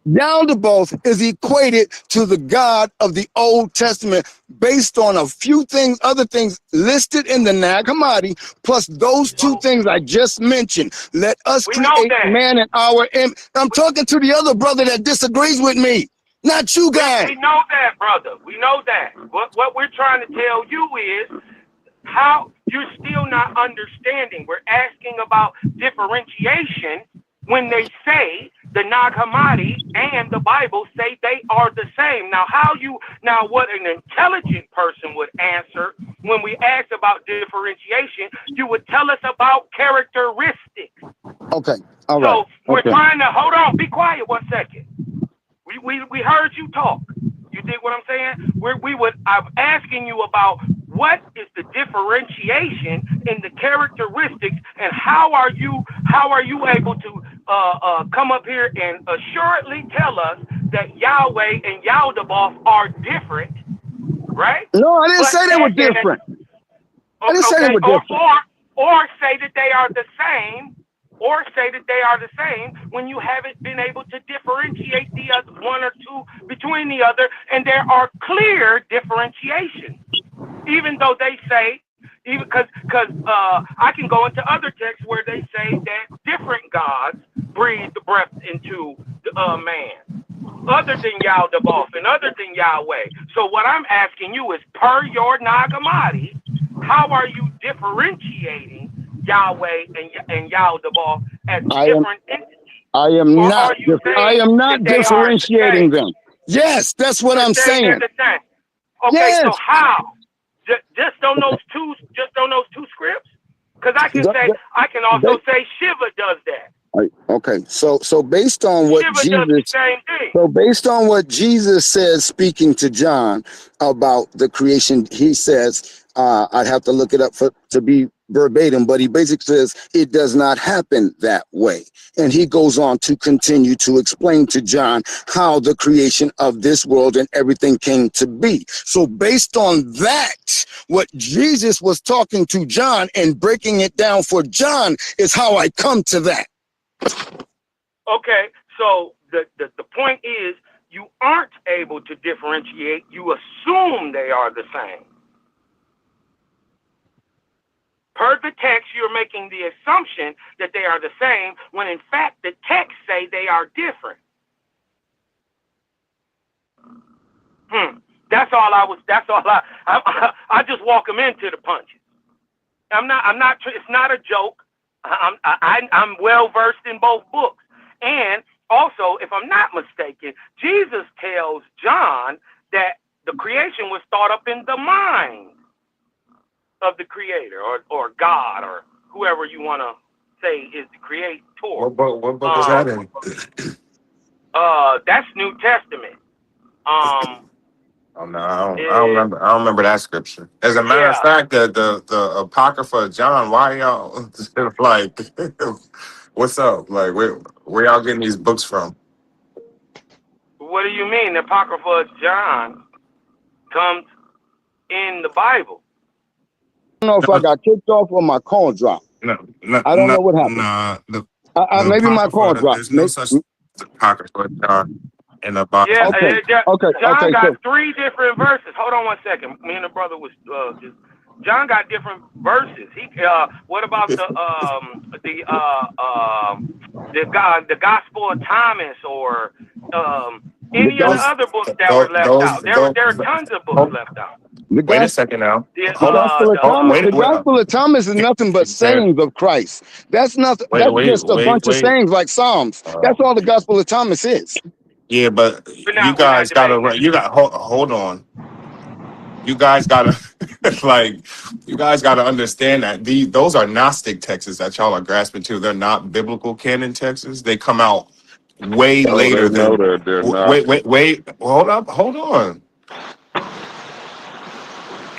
Yaldabaoth is equated to the God of the Old Testament based on a few things, other things listed in the Nag Hammadi, plus those two So things I just mentioned. Let us we know create that. man in our image. I'm talking to the other brother that disagrees with me, not you guys. We know that, brother. We know that. What we're trying to tell you is how you're still not understanding. We're asking about differentiation when they say the Nag Hammadi and the Bible say they are the same. Now what an intelligent person would answer when we ask about differentiation, you would tell us about characteristics. Okay, all right. So we're Okay. trying to hold on, be quiet 1 second. We heard you talk. You dig what I'm saying? I'm asking you about what is the differentiation in the characteristics, and how are you able to come up here and assuredly tell us that Yahweh and Yaldabaoth are different, right? No, I didn't But say they were different. I didn't say they okay, were different. or say that they are the same, when you haven't been able to differentiate the other one or two between the other, and there are clear differentiations. Even though they say, even because I can go into other texts where they say that different gods breathe the breath into man, other than Yaldabaoth and other than Yahweh. So what I'm asking you is, per your Nag Hammadi, how are you differentiating Yahweh and Yaldabaoth as different entities? I am Or not. are you I saying am that not they are the differentiating same? them. Yes, that's what You're I'm saying they're saying. the same. Okay, so Yes. how? Just on those two scripts? Because I can also say Shiva does that. Okay, so based on what Shiva does the Jesus, same thing. so based on what Jesus says, speaking to John about the creation, he says, I'd have to look it up to be verbatim, but he basically says it does not happen that way. And he goes on to continue to explain to John how the creation of this world and everything came to be. So based on that, what Jesus was talking to John and breaking it down for John is how I come to that. Okay, so the point is, you aren't able to differentiate. You assume they are the same. Per the text, you're making the assumption that they are the same, when in fact the texts say they are different. That's all I just walk them into the punches. I'm not. It's not a joke. I'm well versed in both books. And also, if I'm not mistaken, Jesus tells John that the creation was thought up in the mind of the Creator, or God, or whoever you want to say is the Creator. What book is that in? That's New Testament. Oh no, I don't remember. I don't remember that scripture. As a matter of fact, the Apocrypha of John. Why y'all like? What's up? Like, where y'all getting these books from? What do you mean? The Apocrypha of John comes in the Bible. I don't know if I got kicked off or my call dropped. No, I don't know what happened. The Maybe my call dropped. There's no such Apocrypha of John in the Bible. Yeah, John got so 3 different verses. Hold on 1 second. Me and the brother was John got different verses. What about the Gospel of Thomas, or any of the other books that were left out? There are tons of books left out. Wait a second now. The Gospel of Thomas is nothing but sayings of Christ. That's nothing. That's just a bunch of sayings like Psalms. That's all the Gospel of Thomas is. Yeah, but you guys gotta hold on. You guys gotta understand that those are Gnostic texts that y'all are grasping to. They're not biblical canon texts. They come out way later than. Wait. Hold on.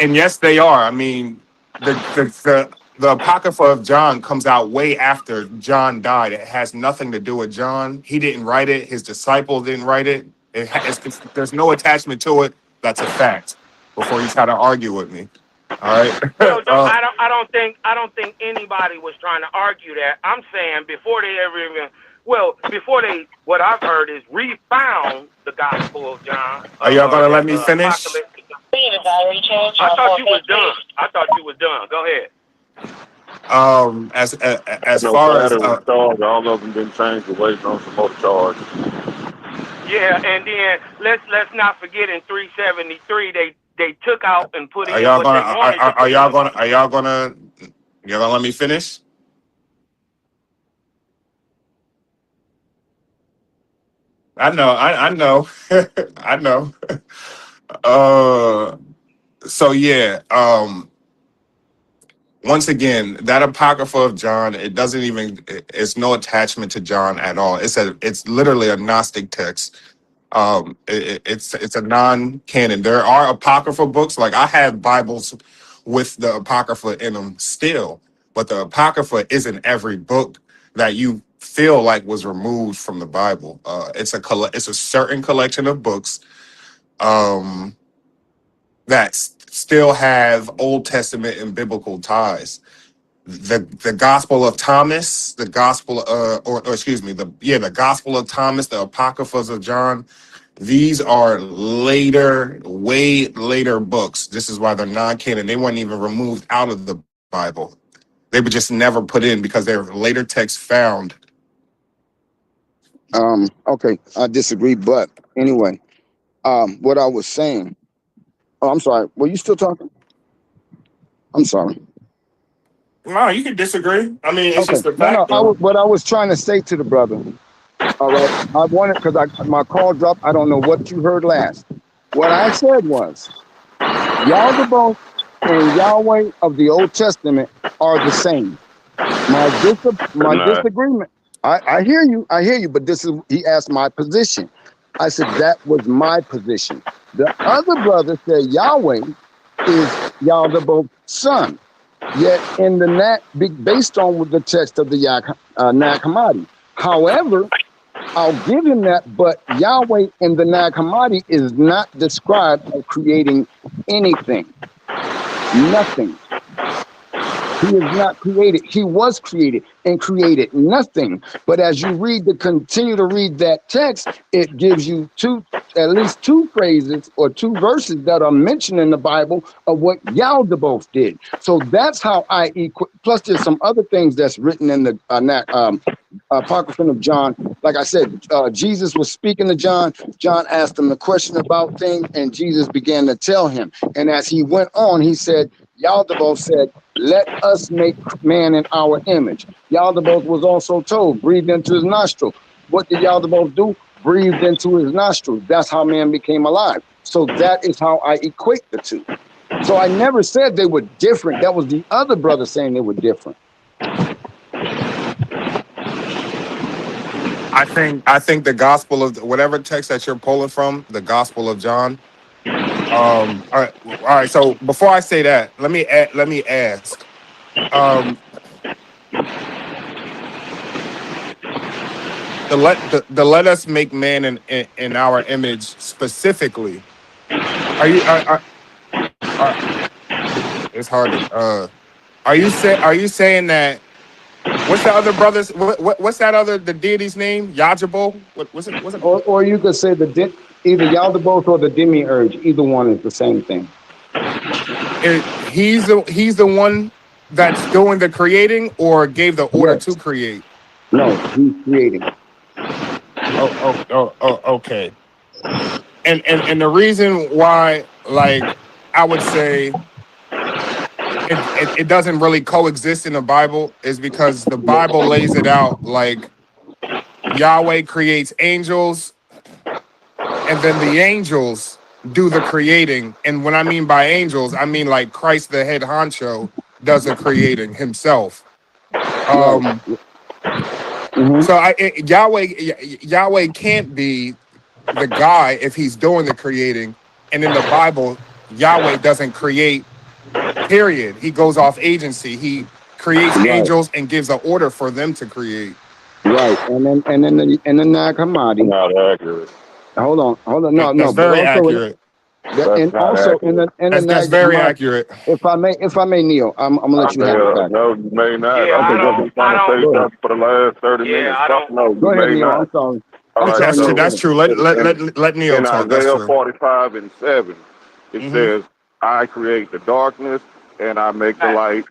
And yes, they are. I mean, the Apocrypha of John comes out way after John died. It has nothing to do with John. He didn't write it. His disciples didn't write it. There's no attachment to it. That's a fact. Before you try to argue with me, all right? I don't think anybody was trying to argue that. I'm saying before they ever even well, before they, what I've heard is refound the Gospel of John, Are y'all gonna let me finish? I thought you was done. I thought you was done. Go ahead. As No far as battery was charged. All of them didn't change. We're waiting on some more charges. Yeah, and then let's not forget in 373 they took out and put are in y'all what gonna they wanted to put in the Bible. y'all gonna let me finish? I know, I know. So yeah, once again, that Apocrypha of John, it doesn't even, it's no attachment to John at all. It's literally a Gnostic text. It's a non-canon. There are apocryphal books, like I have Bibles with the Apocrypha in them still, but the Apocrypha isn't every book that you feel like was removed from the Bible. It's a certain collection of books that still have Old Testament and biblical ties. The Gospel of Thomas, the Gospel or excuse me, the Gospel of Thomas, the Apocryphas of John. These are later, way later books. This is why they're non-canon. They weren't even removed out of the Bible. They were just never put in because they're later texts found. Okay, I disagree, but anyway, what I was saying. Oh, I'm sorry. Were you still talking? I'm sorry. No, you can disagree. I mean, it's Okay. just a No. fact, though. What I was trying to say to the brother. All right. I wanted because my call dropped. I don't know what you heard last. What I said was Yahweh and Yahweh of the Old Testament are the same. My disagreement. I hear you. But this is he asked my position. I said that was my position. The other brother said Yahweh is Yahweh son. Yet in the based on the text of the Nag Hammadi. However, I'll give him that, but Yahweh in the Nag Hammadi is not described as creating anything. Nothing. He is not created. He was created and created nothing. But as you continue to read that text, it gives you at least two phrases or two verses that are mentioned in the Bible of what Yaldabaoth did. So that's how I plus there's some other things that's written in the Apocrypha of John. Like I said, Jesus was speaking to John. John asked him a question about things, and Jesus began to tell him. And as he went on, he said, Yaldabaoth said, let us make man in our image. Yaldabaoth was also told, breathe into his nostril. What did Yaldabaoth do? Breathed into his nostril. That's how man became alive. So that is how I equate the two. So I never said they were different. That was the other brother saying they were different. I think the Gospel of whatever text that you're pulling from, the Gospel of John. All right. So before I say that, let me ask. The let us make man in our image specifically. Are you it's hard to are you saying that what's the other brothers what's that other the deity's name? Yajabo? What's it or you could say either Yaldabaoth or the demiurge. Either one is the same thing. He's the one that's doing the creating or gave the order to create? No, he's creating. Okay. And the reason why, like, I would say it doesn't really coexist in the Bible is because the Bible lays it out like Yahweh creates angels, and then the angels do the creating. And when I mean by angels, I mean like Christ, the head honcho, does the creating himself. So Yahweh can't be the guy if he's doing the creating. And in the Bible, Yahweh doesn't create, period. He goes off agency. He creates angels and gives an order for them to create. Right. And then the Nag Hammadi. Not accurate. Hold on. No. That's very accurate. That's And not also accurate. in the That's very my, accurate. if I may, Neil, I'm gonna let you have it back. No, you may not. Yeah, I think I've been trying to say Go ahead. something for the last 30 yeah, minutes. I Fuck don't, no, you Go ahead, may Neil. I'm not. sorry. All I'm right, sorry, That's true. Neil. Go so That's ahead. true. Let Neo in talk. That's Isaiah true. 45:7, it Hmm. says, I create the darkness and I make the fact, light.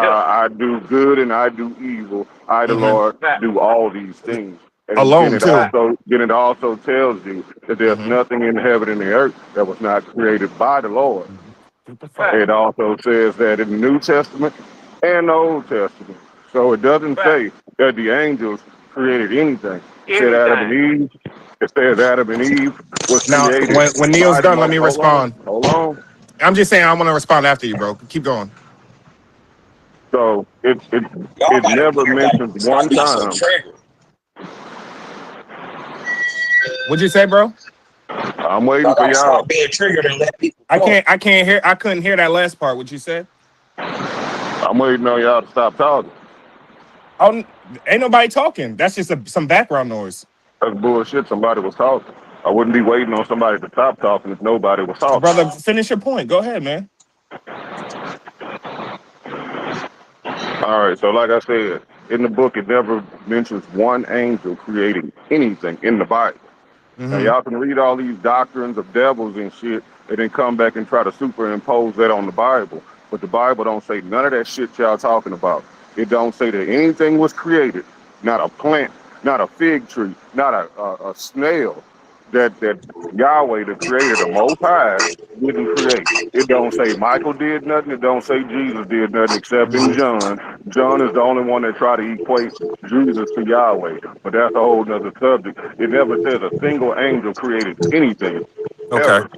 yeah, I do good and I do evil. I, the Hmm. Lord, fact, do all these things. And Alone too. fact, then it also tells you that there's Hmm. nothing in heaven and the earth that was not created by the Lord. What the fuck? fact, It also says that in the New Testament and the Old Testament. So it doesn't fact, say that the angels created anything. It said Adam and anything. Eve. It says Adam and Eve was Now, created when Neo's by the done, let most. me Hold on, respond. hold on. I'm just saying I want to respond after you, bro. Keep going. So Y'all it gotta never mentions stop one being so time. triggered. What'd you say, bro? I'm waiting Y'all for gotta y'all. stop being triggered and let people talk. I couldn't hear that last part. What you said? I'm waiting on y'all to stop talking. Oh, ain't nobody talking. That's just some background noise. That's bullshit. Somebody was talking. I wouldn't be waiting on somebody to stop talking if nobody was talking. Brother, finish your point. Go ahead, man. All right, so like I said, in the book, it never mentions one angel creating anything in the Bible. Now, Hmm. y'all can read all these doctrines of devils and shit, and then come back and try to superimpose that on the Bible. But the Bible don't say none of that shit y'all talking about. It don't say that anything was created, not a plant, not a fig tree, not a snail, that Yahweh, the creator, the Most High, didn't create. It don't say Michael did nothing. It don't say Jesus did nothing except in John. John is the only one that try to equate Jesus to Yahweh. But that's a whole nother subject. It never says a single angel created anything, Okay. ever.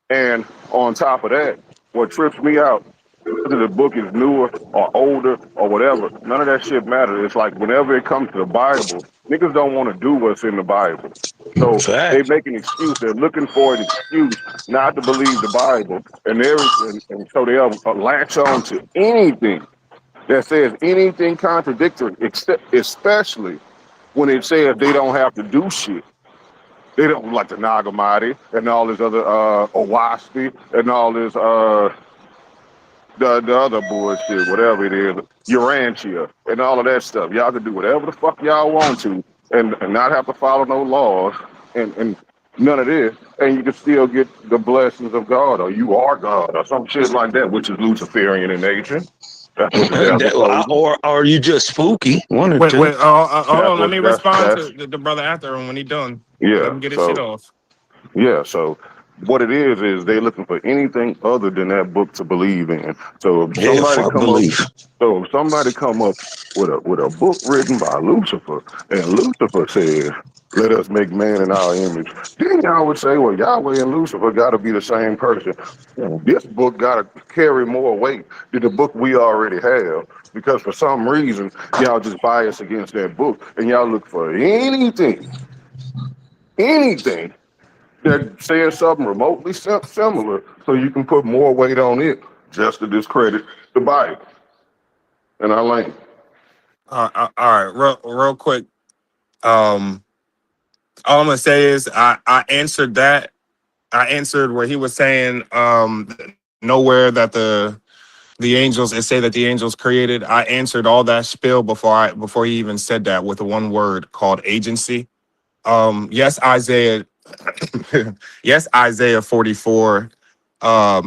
And on top of that, what trips me out, whether the book is newer or older or whatever, none of that shit matters. It's like whenever it comes to the Bible, niggas don't want to do what's in the Bible. So they Fact. make an excuse. They're looking for an excuse not to believe the Bible. And so they'll latch on to anything that says anything contradictory, except especially when it says they don't have to do shit. They don't like the Nagamati and all this other Owaski and all this the other bullshit, whatever it is, Urantia and all of that stuff. Y'all can do whatever the fuck y'all want to and not have to follow no laws and none of this, and you can still get the blessings of God, or you are God, or some shit like that, which is Luciferian in nature. That's what the devil told you. Or are you just spooky? One or Wait, two. wait. Hold That's on. Let what me respond that's to the brother after him when he done. Let yeah. him get his shit So off. yeah, so what it is they're looking for anything other than that book to believe in. So if Yeah, somebody fuck come up, belief. with a book written by Lucifer, and Lucifer says, "Let us make man in our image," then y'all would say, "Well, Yahweh and Lucifer got to be the same person." This book got to carry more weight than the book we already have, because for some reason y'all just bias against that book, and y'all look for anything that says something remotely similar, so you can put more weight on it just to discredit the Bible. And I like, All right. Real quick. Um, all I'm gonna say is I answered that. I answered where he was saying nowhere that the angels and say that the angels created. I answered all that spiel before he even said that with one word called agency. Yes, Isaiah. Yes, Isaiah 44.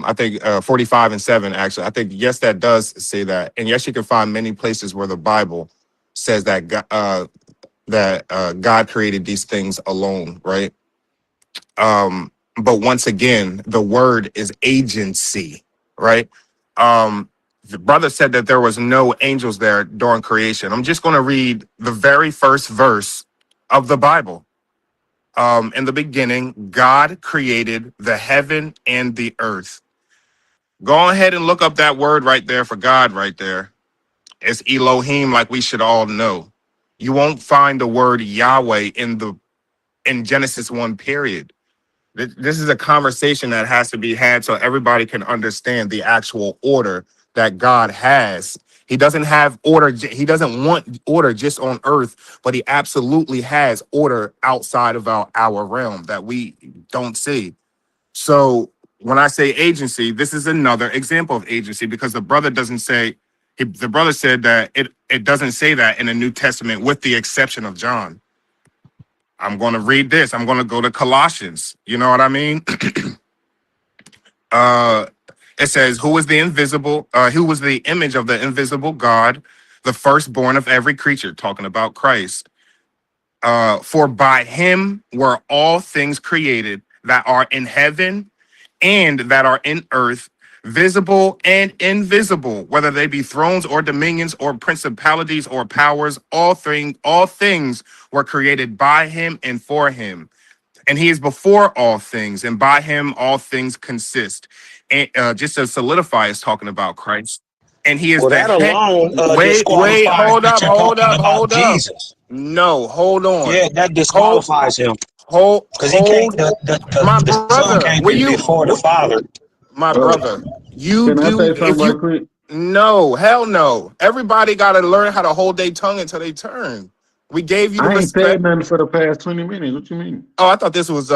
I think 45:7 actually. I think yes, that does say that, and yes, you can find many places where the Bible says that God created these things alone, right? But once again, the word is agency, right? The brother said that there was no angels there during creation. I'm just going to read the very first verse of the Bible. In the beginning, God created the heaven and the earth. Go ahead and look up that word right there for God right there. It's Elohim, like we should all know. You won't find the word Yahweh in Genesis 1, period. This is a conversation that has to be had so everybody can understand the actual order that God has. He doesn't have order. He doesn't want order just on earth, but he absolutely has order outside of our realm that we don't see. So when I say agency, this is another example of agency because the brother doesn't say, the brother said that it doesn't say that in the New Testament with the exception of John. I'm going to read this. I'm going to go to Colossians. You know what I mean? It says, who was the image of the invisible God, the firstborn of every creature, talking about Christ. For by him were all things created that are in heaven and that are in earth, visible and invisible, whether they be thrones or dominions or principalities or powers, all things were created by him and for him. And he is before all things, and by him all things consist. And just to solidify, is talking about Christ. And he is Well, the that head. alone Wait, disqualifies that you're talking about hold up. Jesus. No, hold Yeah, on. that Hold, disqualifies him because he can't. hold. My The son brother, can't will be you, before the father. my brother, you Can I do, say something if right you, quick? no, hell no. Everybody got to learn how to hold their tongue until they turn. We gave you the I ain't respect. said nothing for the past 20 minutes. What you mean? Oh, I thought this was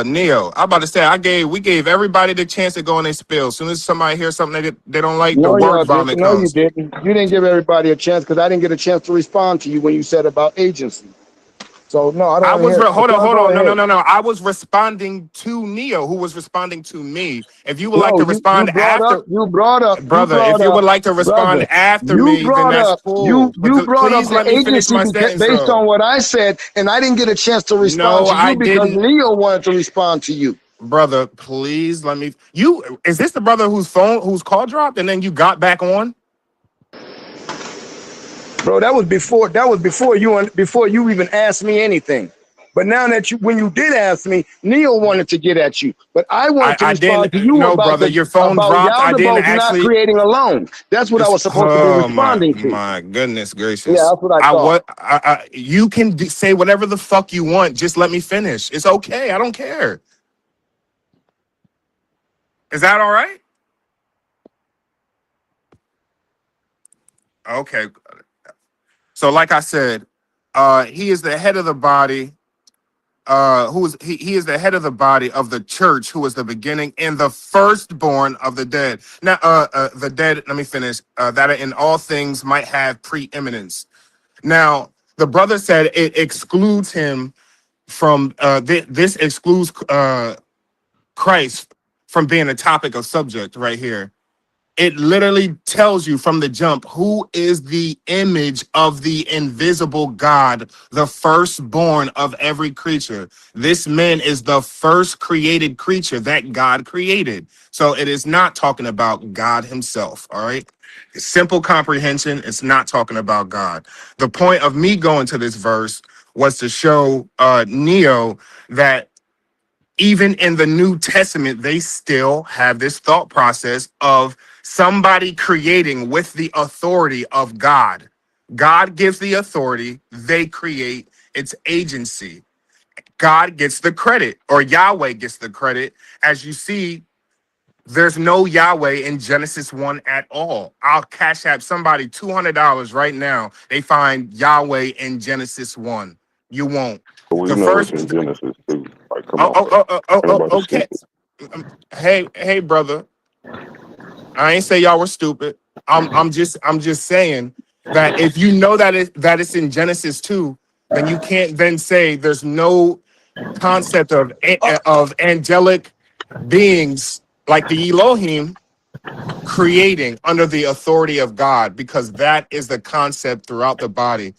Neo. I'm about to say we gave everybody the chance to go in their spill. As soon as somebody hears something they don't like, the No, word y'all didn't. vomit No, you comes. didn't. You didn't give everybody a chance because I didn't get a chance to respond to you when you said about agency. So no, I don't I want to was hear it. But y'all hold go on. ahead. No. I was responding to Neo, who was responding to me. If you would like No, to you respond brought up, after, you brother, if brought you would up, like to respond brother. after You me, then brought that's up, cool. But you brought up please the let me finish agency my sentence, based though. on what I said, and I didn't get a chance to respond No, to I you because didn't, Leo wanted to respond to you. brother. Please let me. Is this the brother whose call dropped and then you got back on? Bro, that was before you even asked me anything. But now that when you did ask me, Neil wanted to get at you. But I wanted to I respond didn't. to you No, brother, your phone about dropped. I didn't Yaldabaoth not actually. creating a loan. That's what I was supposed to be Oh responding to. my goodness Yeah, gracious! that's what I thought. You can say whatever the fuck you want. Just let me finish. It's okay. I don't care. Is that all right? Okay. So, like I said, he is the head of the body. He is the head of the body of the church, who is the beginning and the firstborn of the dead. Now, the dead. Let me finish. That in all things might have preeminence. Now, the brother said it excludes him from this excludes Christ from being a topic of subject right here. It literally tells you from the jump who is the image of the invisible God, the firstborn of every creature. This man is the first created creature that God created. So it is not talking about God himself. All right. Simple comprehension. It's not talking about God. The point of me going to this verse was to show Neo that even in the New Testament, they still have this thought process of somebody creating with the authority of God. God gives the authority, they create, its agency. God gets the credit, or Yahweh gets the credit. As you see, there's no Yahweh in Genesis 1 at all. I'll cash app somebody $200 right now. They find Yahweh in Genesis 1. You won't. We The know it's first in Genesis too. Like, come on, bro. Ain't nobody Okay. stupid. Hey, brother. I ain't say y'all were stupid. I'm just saying that if you know that it's in Genesis 2, then you can't then say there's no concept of angelic beings like the Elohim creating under the authority of God, because that is the concept throughout the body.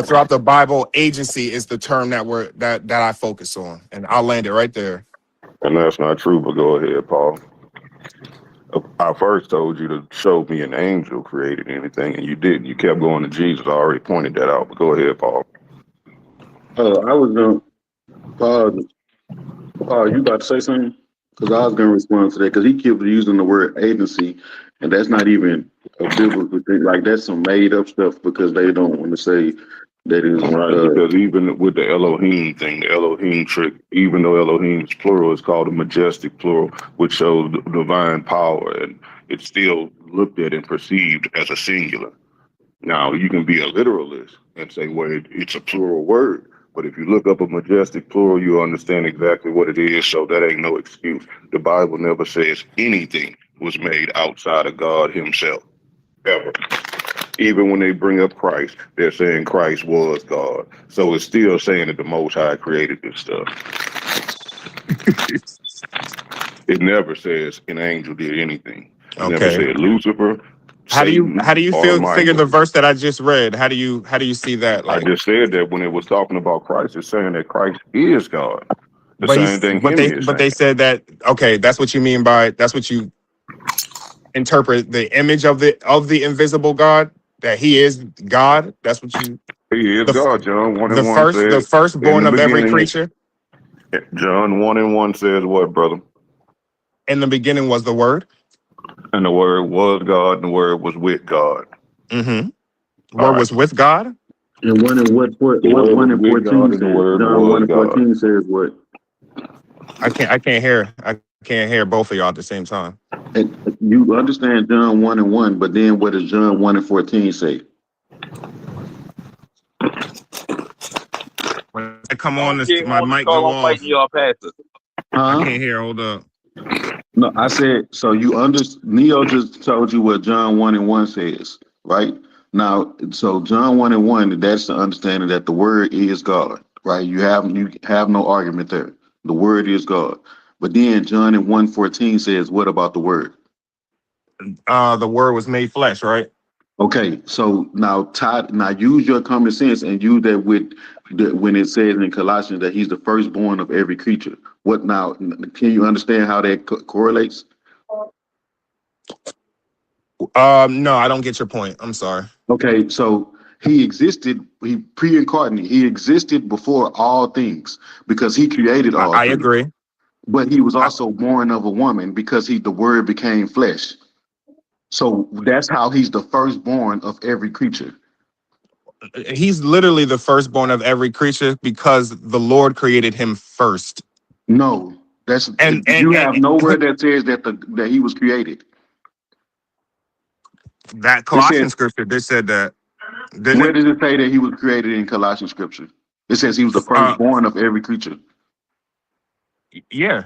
Throughout the Bible, agency is the term that I focus on, and I'll land it right there. And that's not true, but go ahead, Paul. I first told you to show me an angel created anything, and you didn't. You kept going to Jesus. I already pointed that out, but go ahead, Paul. I was going to, Paul, you about to say something? Because I was going to respond to that because he kept using the word agency, and that's not even a biblical thing. Like, that's some made up stuff because they don't want to say that is. Right, because even with the Elohim thing, the Elohim trick, even though Elohim is plural, it's called a majestic plural, which shows divine power, and it's still looked at and perceived as a singular. Now, you can be a literalist and say, well, it's a plural word, But if you look up a majestic plural, you understand exactly what it is. So that ain't no excuse. The Bible never says anything was made outside of God himself, ever. Even when they bring up Christ, they're saying Christ was God. So it's still saying that the Most High created this stuff. It never says an angel did anything. It never Okay. said Lucifer, How do you Satan, or figure Michael. the verse that I just read? How do you see that? I Like, just said that when it was talking about Christ, it's saying that Christ is God. The but same thing Hemi is they saying. said that, okay, that's what you mean by, that's what you interpret, the image of the invisible God, that he is God. That's what you, He is the God. John 1 and 1 the says, in firstborn the of every beginning, creature. John 1 and 1 says what, brother? In the beginning was the word. And the Word was God, and the Word was with God. Mm-hmm. All Word right. was with God. And one in The what Word was 1 and with 14 God, and the says. Word John 1 was and God. 14 says what? I can't hear both of y'all at the same time. And you understand John 1 and 1, but then what does John 1 and 14 say? When I come on, I'm getting my on the mic call. go I'm off. fighting y'all pastor. I Huh? can't hear. Hold up. No, I said, so you Neo just told you what John 1 and 1 says, right? Now, so John 1 and 1, that's the understanding that the word is God, right? You have no argument there. The word is God. But then John in 1:14 says, what about the word? The word was made flesh, right? Okay, so now use your common sense and use that with when it says in Colossians that he's the firstborn of every creature. What now? Can you understand how that correlates? No, I don't get your point. I'm sorry. Okay, so he existed, he pre-incarnate, he existed before all things because he created all I things. agree. But he was also born of a woman because the word became flesh. So that's how he's the firstborn of every creature. He's literally the firstborn of every creature because the Lord created him first. No, that's And you have nowhere that says that he was created. that It says, Colossian scripture, they said that, didn't where it? does it say that he was created in Colossian scripture? It says he was the firstborn of every creature. Yeah,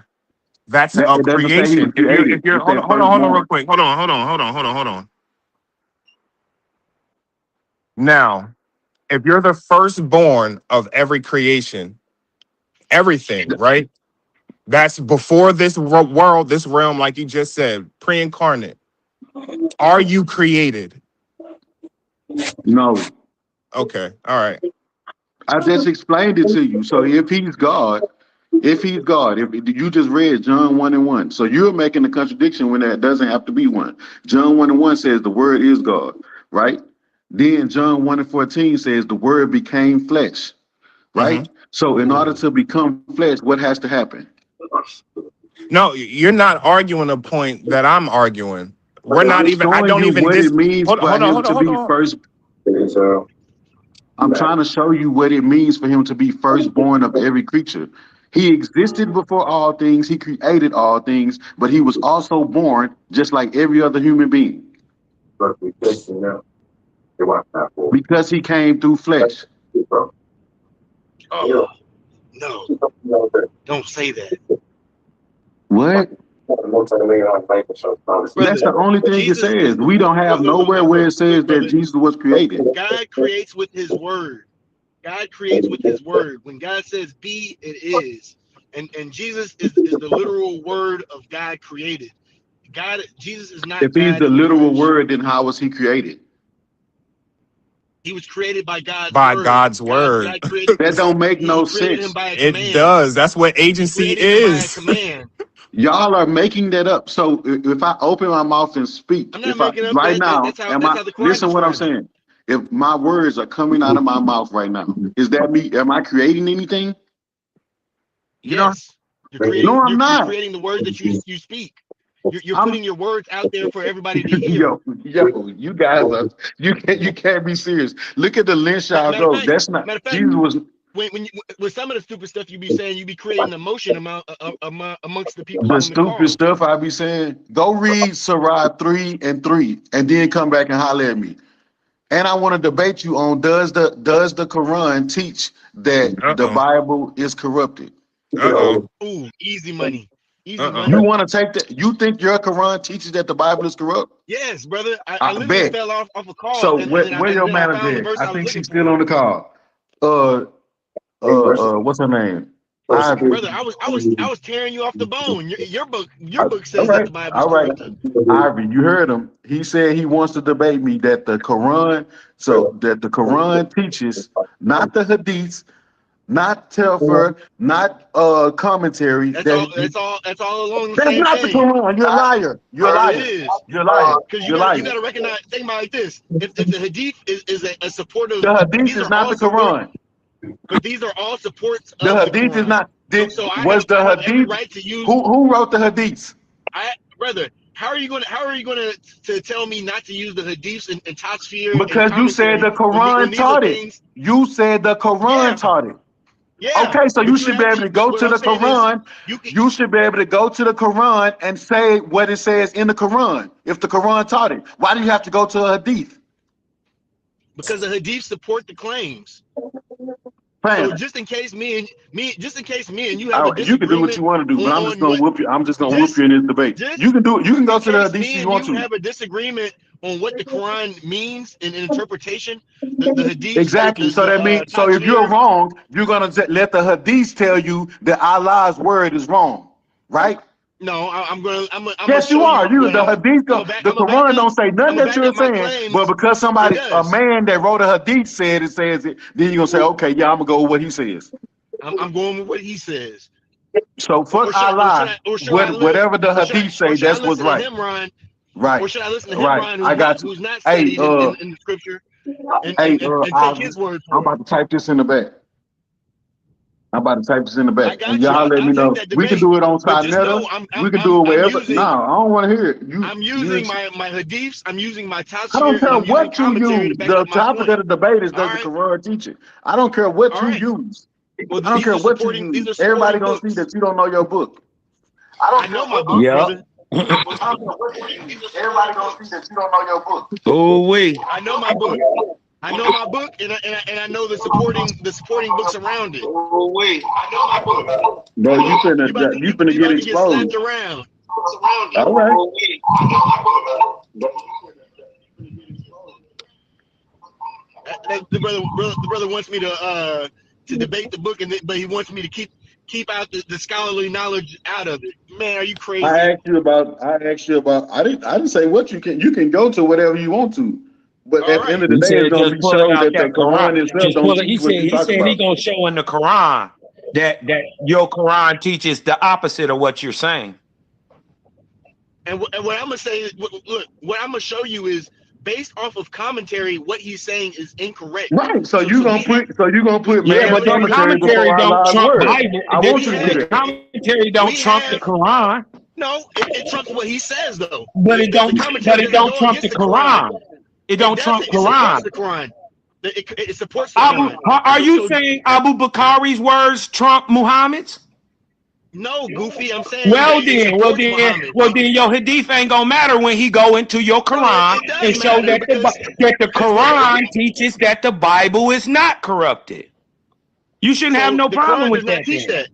that's That a it doesn't say he was creation. If created. you're It said hold on real firstborn. quick. Hold on. Now, if you're the firstborn of every creation, everything, right? That's before this world, this realm, like you just said, pre-incarnate. Are you created? No, Okay, all right. I just explained it to you. So if you just read John 1 and 1, so you're making a contradiction when that doesn't have to be one. John 1 and 1 says the word is God, right? Then John 1 and 14 says the word became flesh, Mm-hmm. right? So in order to become flesh, what has to happen? No, you're not arguing a point that I'm arguing. We're not I'm even. I showing don't you even what it means for him to hold be on. first. I'm trying to show you what it means for him to be firstborn of every creature. He existed before all things, he created all things, but he was also born just like every other human being because he came through flesh. Oh no! Don't say that, What? That's brother. the only thing it Jesus says. is We don't have nowhere where it says that brother. Jesus was created. God creates with His word. God creates with His word. When God says "be," it is. And Jesus is the literal word of God created. Jesus is If not he's God the in the literal flesh. word, then how was he created? He was created by God's By word. God's word. God created. That don't make He no created him sense. by a It command. does. That's what He agency created him by a is. command. Y'all are making that up. So if I open my mouth and speak, I'm not if I making up right that. now, That's how am I the Quran listen what I'm describes it. saying? If my words are coming out of my mouth right now, is that me? Am I creating anything? You know, Yes, you're creating. No, I'm You're not. creating the words that you speak. You're I'm putting your words out there for everybody to hear. yo, you guys are you can't be serious. Look at the lynch y'all Matter of go. fact, That's not Jesus was with some of the stupid stuff you be saying, you be creating emotion amongst the people the on the stupid call. stuff I be saying. Go read Sirach 3 and 3 and then come back and holler at me. And I want to debate you on does the Quran teach that the Uh-oh. Bible is corrupted? Uh-oh. Ooh, easy money. Easy Uh-oh. You money. want to take that? You think your Quran teaches that the Bible is corrupt? Yes, brother. I I literally bet. fell off a call, So and where, then where your I found the manager at? verse I I was think looking she's still for. on the call. What's her name? Brother, I was tearing you off the bone. Your book All says that right, the Bible is all right. corrupted. Ivory, you heard him. He said he wants to debate me that the Quran, so that the Quran teaches not the Hadiths, not Telfer, not commentary. That's all along the That's same not the thing. Quran. You're a liar. You're a It liar. is. You're a liar. Because You're a you liar. gotta recognize, think about it like this. If the Hadith is a supportive, The Hadith these is are not all the support, Quran. but these are all supports The of the Hadith is Quran. not. So Was the I have every Hadith? right to use. Who wrote the Hadiths? Brother, how are you going to tell me not to use the Hadiths and Tafsir and Because you said commentary the when Quran these are taught it. things? You said the Quran Yeah, taught it. yeah. Okay, so you But you should be have able to go what to I'm the saying is Quran. you can. You should be able to go to the Quran and say what it says in the Quran. If the Quran taught it, why do you have to go to a Hadith? Because the Hadith support the claims. So Fam, just in case me and you have a you can do what disagreement you want to do, but I'm just on gonna what whoop you. I'm just gonna whoop just you in this debate. just You can do it. You can in go to the case Hadith if me you and want you to. have a disagreement on what the Quran means in interpretation, the Hadiths, Exactly. So that means, so if you're Tafsir. wrong, you're gonna let the Hadith tell you that Allah's word is wrong, right? No, I'm gonna Yes, you show you are. You what the Hadith, the Quran don't say nothing that back you're up my saying, but claims. because It somebody, a does. man that wrote a Hadith said it says it, then you're gonna say, okay, yeah, I'm gonna go with what he says. I'm going with what he says. So Or fuck Allah, whatever the Hadith say, should I that's what's listen to right. him, Ron? Right, Or should I listen to him, right. Ron, I got you. who's not Hey, studied in the scripture and take Ivy, his word I'm for it? about to type this in the back. I'm about to type this in the back, I and got you. y'all let I'll me take know. that We can debate, do it on but just know Sinetta. We can do it I'm wherever. No, using I don't want to hear it. I'm using my hadiths, I'm using my I don't tafsir, and care I'm using what you commentary to use. back The up my topic point. of the debate is All does the right, Quran teach it? I don't care what all you right. use. Well, I don't care what you these use. are Everybody supporting gonna see books. that you don't know your book. I I don't care know my what book, you Yep. brother. use. I don't care what you use. Everybody gonna see that you don't know your book. Oh wait. I know my book. I know my book, and I know the supporting books around it. Oh wait, I know my book. Bro, you finna You get about to get slapped exposed. around. All right. The brother wants me to debate the book, but he wants me to keep out the scholarly knowledge out of it. Man, are you I crazy? asked you about. I didn't say what you can. You can go to whatever you want to, but All at the end right. of the He day, it's said gonna just be pull it shown out that the that Quran. Quran itself Just don't pull it. teach what you He talk said he about. gonna show in the Quran that your Quran teaches the opposite of what you're saying. And what I'm gonna say is, look, what I'm gonna show you is based off of commentary. What he's saying is incorrect. Right. So So you gonna we have put Yeah, man's but that commentary commentary before don't Allah's trump word. Bible. I want you to do The that. commentary don't we trump the have Quran, no. It trumps what he says though. but The commentary it doesn't don't go trump against the the Quran. Quran. It It don't trump doesn't. It Quran. supports the Quran. It supports the Quran. Are you So saying Abu Bakari's words trump Muhammad's? no, Goofy. I'm saying that it supports Muhammad. Your hadith ain't gonna matter when he go into your No, Quran it does and show matter that because the just like Quran teaches that the Bible is not corrupted. You shouldn't have so no the problem Quran with does not that teach then. that.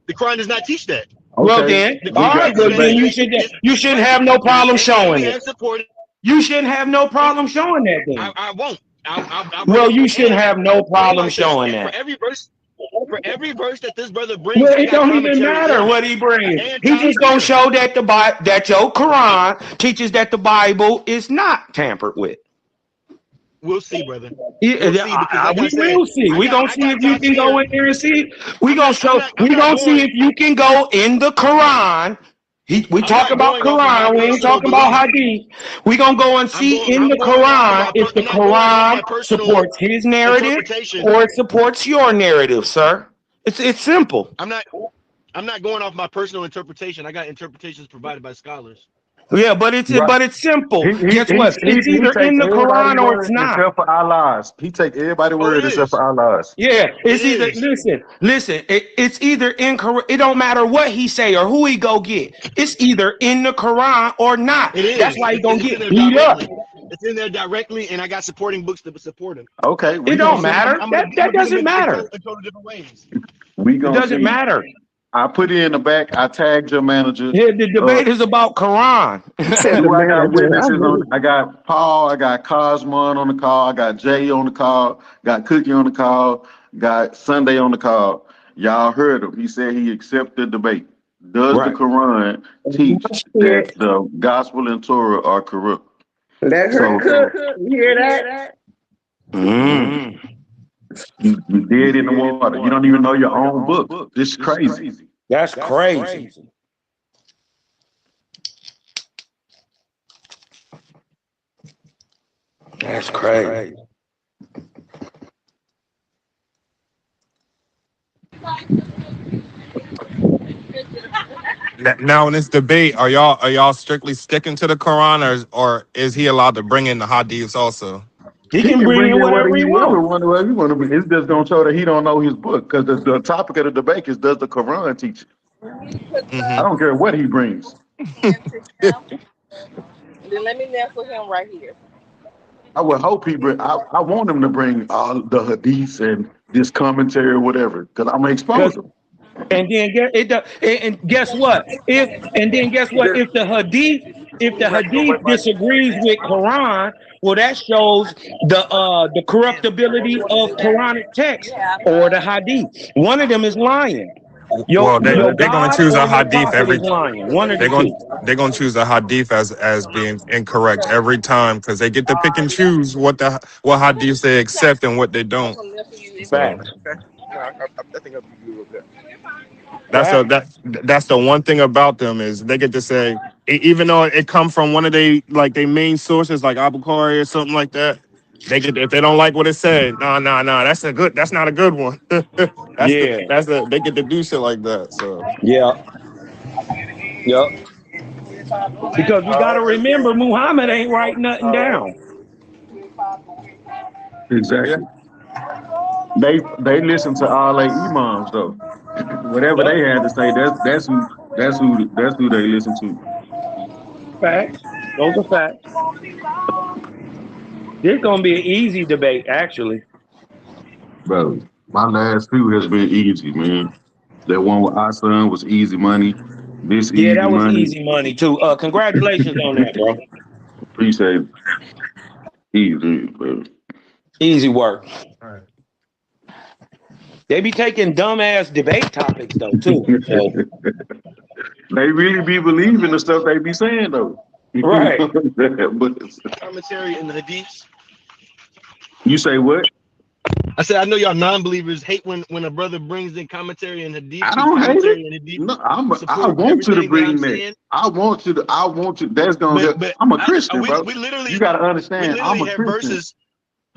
The Quran does not teach that. Well Okay. then, The We all Quran right. got the Well says then, debate. you shouldn't have no problem showing and it. support it. You shouldn't have no problem showing that then. I won't. I'll bring Well, it. you shouldn't And have no think problem about this. showing And that. for every verse that this brother brings, Well, I it got don't even commentary matter on it what he brings. and He just gonna tafsir. show that that your Quran teaches that the Bible is not tampered with. We'll see, brother. Yeah, We'll see because, like I we said, will see. We gonna I see got if you can go tafsir. in there and see. We I'm gonna not. show. I'm We not gonna see going. if you can go in the Quran. We I'm talk not about going off of my Quran. We ain't personal talking about belief. Hadith. We gonna go and see in I'm the going off of Quran my. if the I'm not going off Quran my personal supports his narrative interpretation. or it supports your narrative, sir. It's simple. I'm not going off my personal interpretation. I got interpretations provided by scholars. Yeah, but Right. it's simple. He Guess what? It's he either in takes the everybody's Quran or it's word not. except for Allah's. He takes everybody's Oh, it word except is. for Allah's. Yeah, It it's either is. listen. It's either in Quran. It don't matter what he say or who he go get. It's either in the Quran or not. It That's is. why he gonna It's get in there beat up. directly. It's in there directly, and I got supporting books to support him. Okay, It don't So matter. I'm That gonna get them doesn't in matter. total different ways. we It gonna doesn't see. matter. I put it in the back. I tagged your manager. Yeah, the debate is about Quran. Said the Who I got manager. I witnesses knew on? I got Paul. I got Cosmon on the call. I got Jay on the call. Got Cookie on the call. Got Sunday on the call. Y'all heard him. He said he accepted the debate. Does the Right. Quran teach that it. the gospel and Torah are corrupt? Let her So cook. You hear that? Mm. you dead in the water. You don't even know your own book. This is crazy. That's crazy. That's crazy. Now in this debate, are y'all strictly sticking to the Quran, or is he allowed to bring in the hadiths also? He He can can bring bring in in whatever whatever he he want, wants. whatever he want to bring. It's just gonna show that he don't know his book because the topic of the debate is does the Quran teach it? I Hmm. don't care what he brings. Then let me nestle him right here. I would hope he bring. I want him to bring all the hadiths and this commentary or whatever because I'm gonna expose him. And then guess what? If the hadith disagrees with Quran, well, that shows the corruptibility of Quranic text or the hadith. One of them is lying. Well, Your they're gonna God choose or a your hadith prophet every. is lying. One of the They're gonna two. they're gonna choose a hadith as being incorrect every time because they get to pick and choose what hadiths they accept and what they don't. So Facts. I think I'll be good with that. Facts. that's the one thing about them is they get to say even though it come from one of they main sources like Abu Khari or something like that. They get if they don't like what it said, no, that's not a good one. Yeah. They get to do shit like that. So Yeah. Yep. Because we got to remember, Muhammad ain't write nothing down. yeah. Exactly. They listen to all their imams though. Whatever Yep. they had to say, that's who they listen to. Facts. Those are facts. This is gonna be an easy debate, actually. Bro, my last few has been easy, man. That one with our son was easy money. This Yeah, easy that was money. easy money too. Congratulations on that, bro. Appreciate it. Easy, bro. Easy work. All right. They be taking dumbass debate topics though too. So They really be believing the stuff they be saying though. You right. know what I'm saying? But Commentary in the hadiths. you say what? I said I know y'all non-believers hate when a brother brings in commentary and hadith I because don't hate it. commentary and hadith No, I support want you to everything that I'm bring that. saying. I want you. That's gonna But go. I'm a I, Christian, we bro. we You literally gotta we understand. I'm literally a have Christian. verses.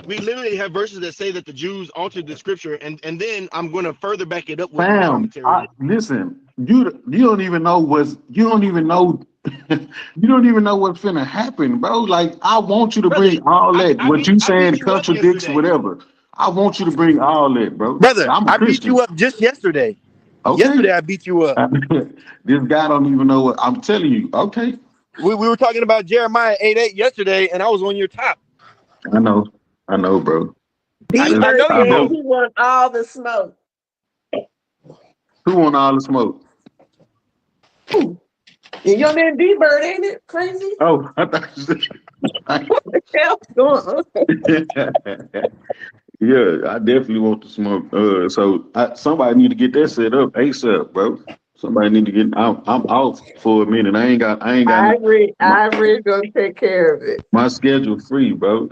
We literally have verses that say that the Jews altered the scripture, and then I'm going to further back it up with my Fam, commentary. listen. You don't even know what's. You don't even know. You don't even know what's finna happen, bro. Like I want you to Brother, bring all that. What you I beat saying you up contradicts yesterday. whatever. I want you to bring all that, bro. Brother, I'm a I beat you Christian. up just yesterday. Okay. Yesterday I beat you up. This guy don't even know what I'm telling you. Okay. We were talking about Jeremiah 8:8 yesterday, and I was on your top. I know. I know, bro. I D-Bird know I you said hope. do. he want all the smoke. Who want all the smoke? Ooh. And your name D-Bird, ain't it? Crazy? Oh, I thought you said. What the hell's going on? Yeah, I definitely want to smoke. Somebody need to get that set up ASAP, bro. Somebody need to get. I'm off for a minute. I No, agree. my, I agree. Gonna take care of it. my schedule free, bro.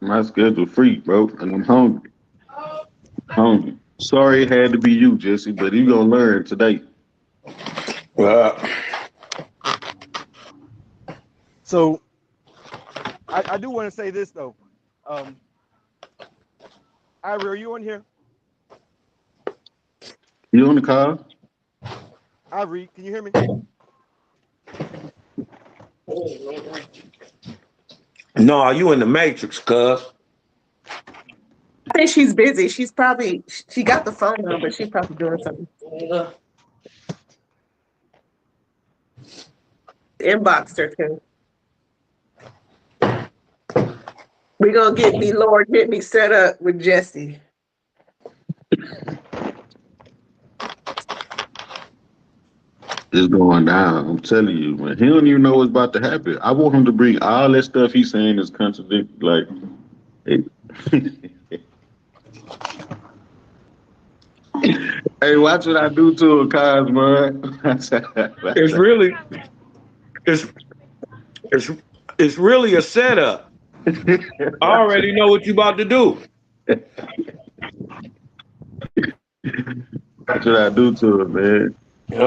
My schedule free, bro. And I'm hungry. Hungry. Sorry it had to be you, Jesse, but you gonna learn today. So I do want to say this though. Ivory, are you on here? You on the call? Ivory, can you hear me? No, you in the matrix, cuz. I think she's busy. She got the phone on, but she's probably doing something. Inboxed her too. We're gonna get me, Lord, get me set up with Jesse. It's going down. I'm telling you, man. He don't even know what's about to happen. I want him to bring all that stuff he's saying is contradictory. Like, hey, hey, watch what I do to him, Cos, man. It's really, it's it's it's really a setup. I already know what you about to do. Watch what I do to him, man.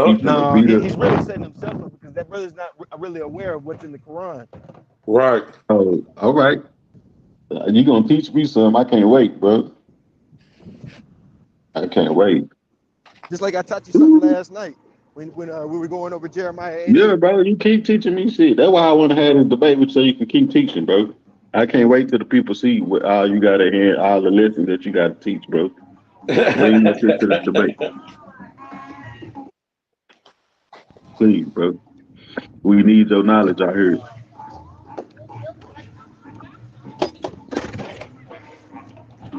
He Yep. finna No, beat up. he's really setting himself up because that brother's not really aware of what's in the Quran. Right. Oh, all right. You gonna teach me some? I can't wait, bro. I can't wait. Just like I taught you something last night when we were going over Jeremiah 8 Yeah, 8. bro. You keep teaching me shit. That's why I want to have this debate with you so you can keep teaching, bro. I can't wait till the people see what all you got to hear, all the lessons that you got to teach, bro. Bring that shit to the debate, please, bro. We need your knowledge out here.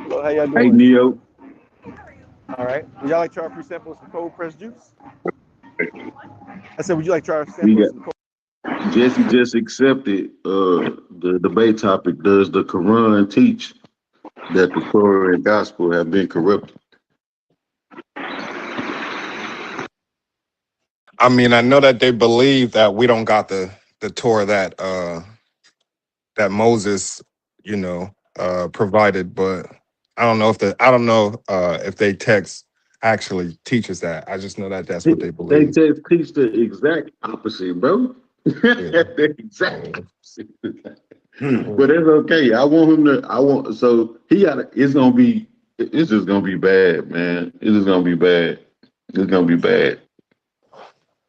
Hello, how y'all Hey, doing? Neo. All right. Would y'all like to try a free sample of some cold pressed juice? I said, would you like to try a We sample of got some cold? Jesse just accepted the debate topic. Does the Quran teach that the Torah and gospel have been corrupted? I mean, I know that they believe that we don't got the Torah that Moses, provided, but I don't know if they text actually teaches that. I just know that that's what they They believe. just teach the exact opposite, bro. Yeah. The exact opposite. Hmm. But it's okay. I want him to. I want so he got. It's gonna be. It's just gonna be bad, man. It's just gonna be bad. It's gonna be bad.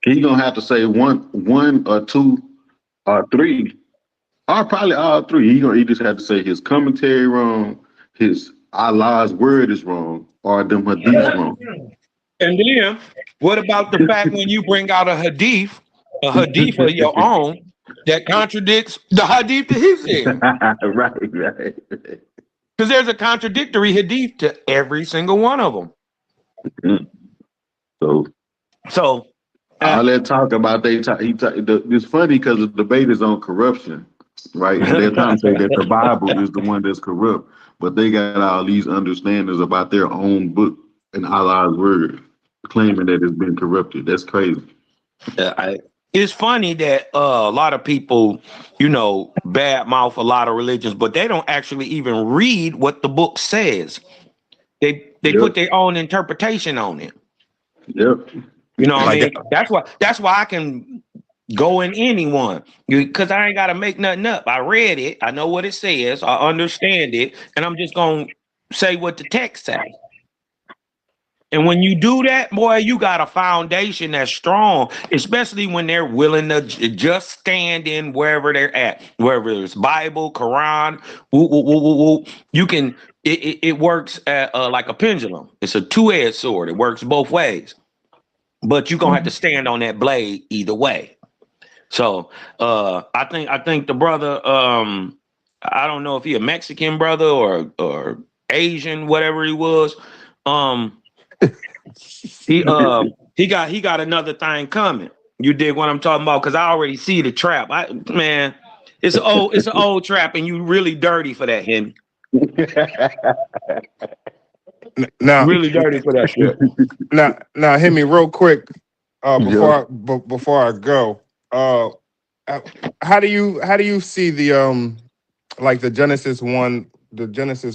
He gonna have to say one or two or three, or probably all three. He just have to say his commentary wrong, his Allah's word is wrong, or them hadiths wrong. And then, what about the fact when you bring out a hadith of your own that contradicts the hadith that he said? Right. Because there's a contradictory hadith to every single one of them. So So, all that talk about it's funny because the debate is on corruption, right? And they're trying to say that the Bible is the one that's corrupt, but they got all these understandings about their own book and Allah's word, claiming that it's been corrupted. That's crazy. it's funny that a lot of people, bad mouth a lot of religions, but they don't actually even read what the book says. They Yep. put their own interpretation on it. Yep. You know what I Like mean? That's why I can go in anyone because I ain't got to make nothing up. I read it. I know what it says. I understand it, and I'm just gonna say what the text says. And when you do that, boy, you got a foundation that's strong, especially when they're willing to just stand in wherever they're at, wherever it's Bible, Quran, woo, woo, woo, woo, woo. You can. It works like a pendulum. It's a two-edged sword. It works both ways. But you're gonna have to stand on that blade either way. So I think the brother, I don't know if he a Mexican brother or Asian, whatever he was. Um, he got another thing coming. You dig what I'm talking about? Because I already see the trap. Man, it's an old trap, and you really dirty for that, Henry. now, Really dirty for that shit. now, hit me real quick Yep. before I go. Uh, uh, how do you see the like the Genesis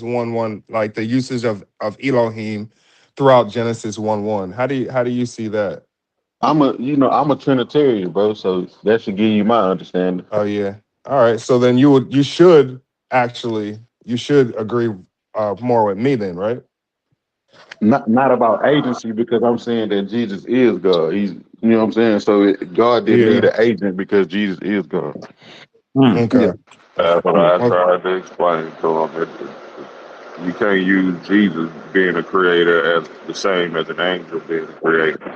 1:1, like the usage of Elohim throughout Genesis 1:1? How do you see that? I'm a Trinitarian, bro. So that should give you my understanding. Oh yeah. All right. So then you should agree more with me then, right? Not about agency because I'm saying that Jesus is God. You know what I'm saying. So God didn't need Yeah. an agent because Jesus is God. Yeah. Okay. That's what Yeah. I Okay. tried to explain to him. You can't use Jesus being a creator as the same as an angel being a creator.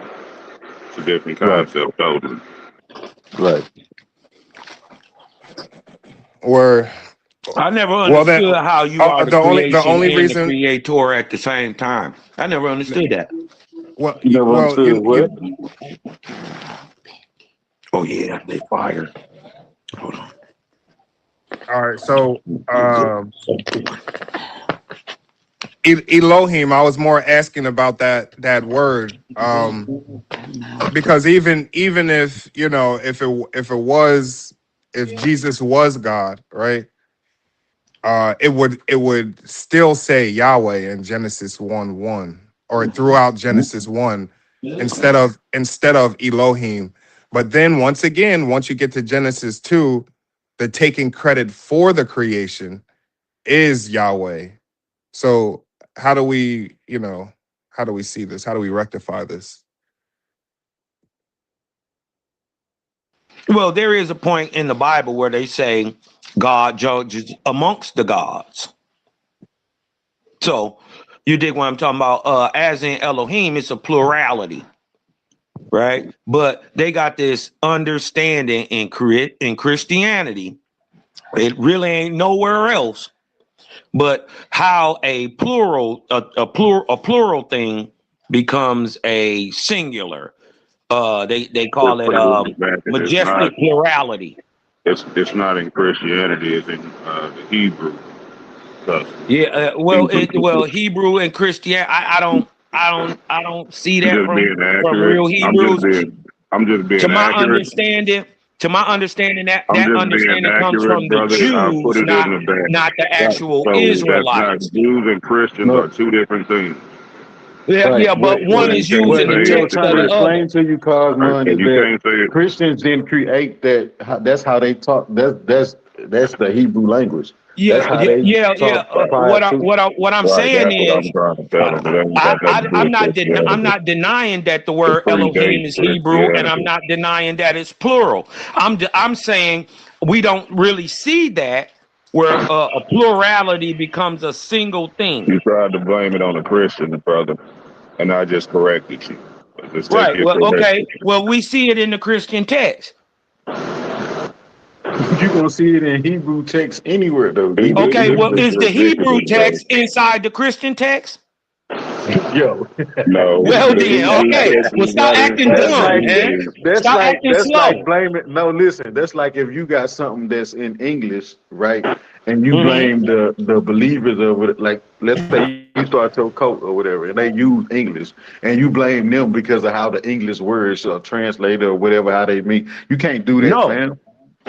It's a different Right. concept, totally. Right. Where I never Well, then, understood how you are the the creation only and the reason. creator at the same time. I never understood that. Well, You never understood what? Oh yeah, they fired. Hold on. all right. So, Elohim, I was more asking about that word, because even if if Jesus was God, right? It would still say Yahweh in Genesis 1:1 or throughout Genesis 1 instead of Elohim. But then once again, once you get to Genesis 2, the taking credit for the creation is Yahweh. So how do we, how do we see this? How do we rectify this? Well, there is a point in the Bible where they say God judges amongst the gods. So you dig what I'm talking about? As in Elohim, it's a plurality, right? But they got this understanding in Christianity. It really ain't nowhere else, but how a plural thing becomes a singular. They call it It's not. majestic plurality. It's not in Christianity. It's in the Hebrew. So, Yeah, well, Hebrew and Christian. I don't see I'm that just being from accurate. real Hebrews. I'm just To being my accurate. understanding, that I'm that just being understanding comes accurate, from the brother, and I put Jews, it in the back. not the actual So that's not Israelites. Jews and Christians No, are two different things. Yeah, right. yeah, but one You is can't What using the say Leo it's text the trying of to the Christian, other. explain to you, Cosmon, and is you that can't say it. Christians didn't create that. That's how they talk. That's the Hebrew language. That's Yeah, how yeah, they yeah, yeah. talk prior to. What I'm Right, saying that's what is, I'm trying to tell them. It ain't got nothing to do with I'm Christianity. not denying that the It word Elohim predates is Hebrew, and I'm Christianity. not denying that it's plural. I'm saying we don't really see that where a plurality becomes a single thing. You tried to blame it on a Christian, brother, and I just corrected you. Just take Right. your Well, okay. correction. Well, we see it in the Christian text. You gonna see it in Hebrew text anywhere though. Even Okay. even Well, the is the Hebrew Ridiculous, bro. text inside the Christian text? yo. No, Well, the then, Hebrew okay. text Well, is stop not acting inside That's the dumb, like man. Hebrew. Stop acting that's like slow. blaming. No, listen. That's like if you got something that's in English, right, and you Hmm. blame the believers of it. Like let's say you start your cult or whatever, and they use English, and you blame them because of how the English words are translated or whatever how they mean. You can't do that, No, fam.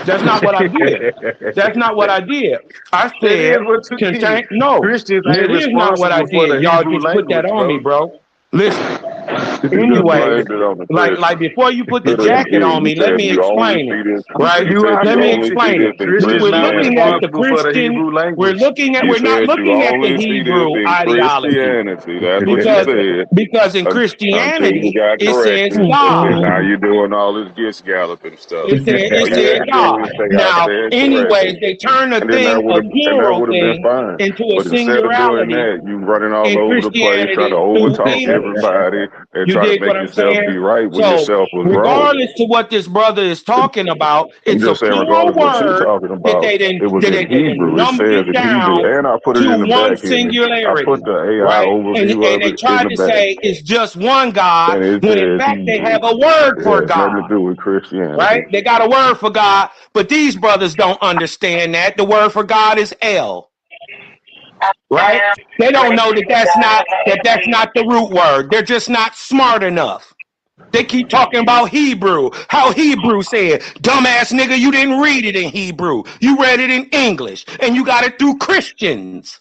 that's not what I did. That's not what I did. I That is said, what you did. no, Christians it ain't is not what I responsible for did. the Y'all Hebrew just put that language, on me, bro. bro. Listen. You just Anyway, blamed it on the like Christian. before you put the You jacket did. on You me, let said me you only explain it. see this. Right? You You said are Let you me only correct. see explain this it. in Christians We're not looking at the responsible for the Christianity. Hebrew Christian. language. You We're not said you looking at the only see this Hebrew in ideology Christianity. That's what you because said in until you Christianity got it says corrected, and God. now you're doing all this gish galloping stuff. All It you said had to do God. is say I Now, stand anyways, corrected, they turn a and then thing, a that plural would have been thing, fine. into a But instead of doing singularity that, you running all in over the place, trying to Christianity through overtalk English. everybody and You try to dig what make I'm yourself saying? be right when So, yourself was wrong. regardless to what this brother is talking about, I'm it's a just saying, plural regardless of what you're word talking that about, it was in they didn't Hebrew. It number says it in down Hebrew, and I put it to in the one back end. I put singularity, the AI right? overview And of they it in tried the to back, say it's just one God and it when in says fact they Hebrew. have a word It for has nothing to God, do with Christianity. right? They got a word for God, but these brothers don't understand that the word for God is El, right? They don't know that that's not the root word. They're just not smart enough. They keep talking about Hebrew. How Hebrew said, dumbass nigga, you didn't read it in Hebrew. You read it in English, and you got it through Christians,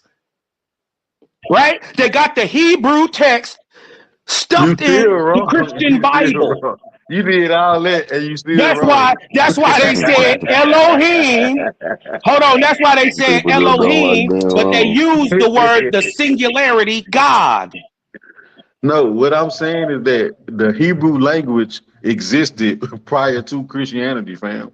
right? They got the Hebrew text You stuffed still in the wrong. Christian You still Bible. wrong. You did all that and you still wrong. That's why they said Elohim. Hold on, that's why they said People just don't like Elohim, being but they wrong. used the word, the singularity, God. No, what I'm saying is that the Hebrew language existed prior to Christianity, fam.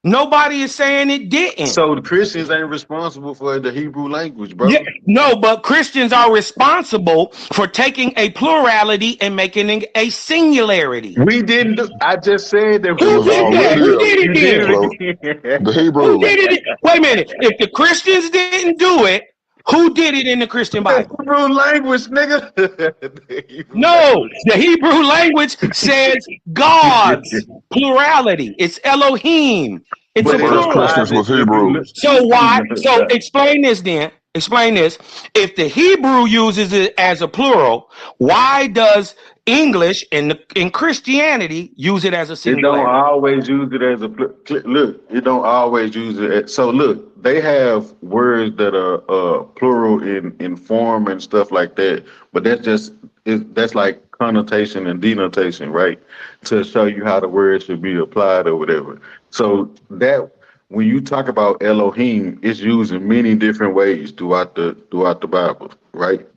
Nobody is saying it didn't. So the Christians ain't responsible for the Hebrew language, bro. Yeah, no, but Christians are responsible for taking a plurality and making it a singularity. We didn't do, I just said that Who was did that? already Who did you it did then? bro. it again. The Who Hebrew. did it? Wait a minute. If the Christians didn't do it, who did it in the Christian The Bible? Hebrew language, nigga. The Hebrew No, language. the Hebrew language says God's plurality. It's Elohim. It's But a it First plural. Christians described was it if you Hebrew. look. So why? So explain this then. Explain this. If the Hebrew uses it as a plural, why does English in Christianity use it as a It don't singularity? always use it as a look. It don't always use it. So look, they have words that are plural in form and stuff like that. But that's like connotation and denotation, right? To show you how the word should be applied or whatever. So that when you talk about Elohim, it's used in many different ways throughout the Bible, right?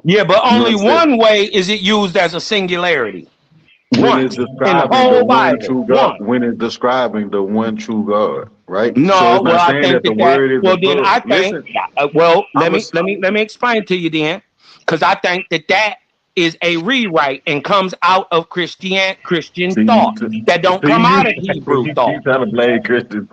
Yeah, but You only understand? one way is it used as a singularity. When One it's in the describing the whole one Bible. true God, One. when it's describing the one true God, right? So No, it's well, not I saying think that the that word is a well, then plural. I think Listen, well, I'm a, let me explain to you then, because I think that is a rewrite and comes out of Christian see thought you, that don't see come you, out of Hebrew you thought. keep trying to blame Christians.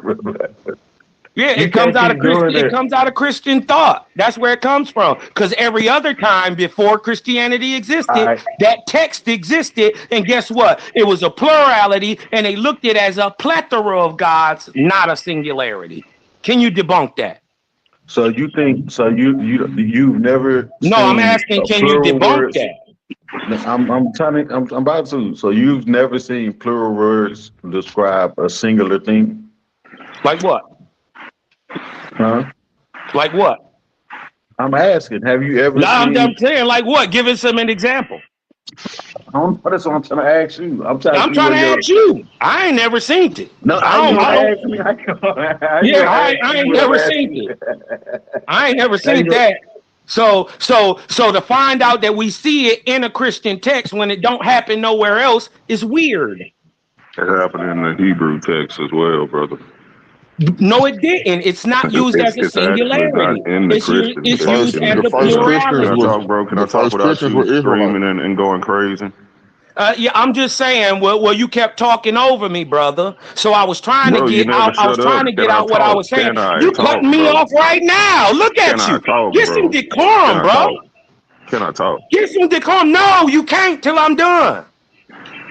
Yeah, You it comes can't out of keep doing It that. comes out of Christian thought. That's where it comes from. Because every other time before Christianity All existed, right. that text existed, and guess what? It was a plurality, and they looked at it as a plethora of gods, not a singularity. Can you debunk that? So you think so? You've never No, I'm seen asking, a can you plural debunk words. that? I'm about to. So you've never seen plural words describe a singular thing, Like what? huh? Like what? I'm asking. Have you ever No, I'm seen? saying, like what? Give us an example. I don't know. That's what I'm trying to ask you. I'm trying to I'm see trying where to your. ask you. I ain't never seen it. No, how you I gonna don't. ask me? How you Yeah, gonna ask I me ain't what I'm never seen asking you? it. I ain't never How you seen gonna? that. So to find out that we see it in a Christian text when it don't happen nowhere else is weird. It happened in the Hebrew text as well, brother. No, it didn't. It's not used as a It's actually not singularity. in the Christian It's text. used Can as The a first you Christians can I plurality. was talk, bro? Can I the talk first without Christians you were Israelites. screaming and going crazy? Yeah, I'm just saying. Well, you kept talking over me, brother. So I was trying to Bro, you get never out. I was shut up. trying to get Can I out what I talk? was saying. Can I You talk, cutting me bro? off right now. Look Can at I you. talk, Get some bro? Can decorum, I bro. talk? Can I talk? Get some decorum. No, you can't till I'm done.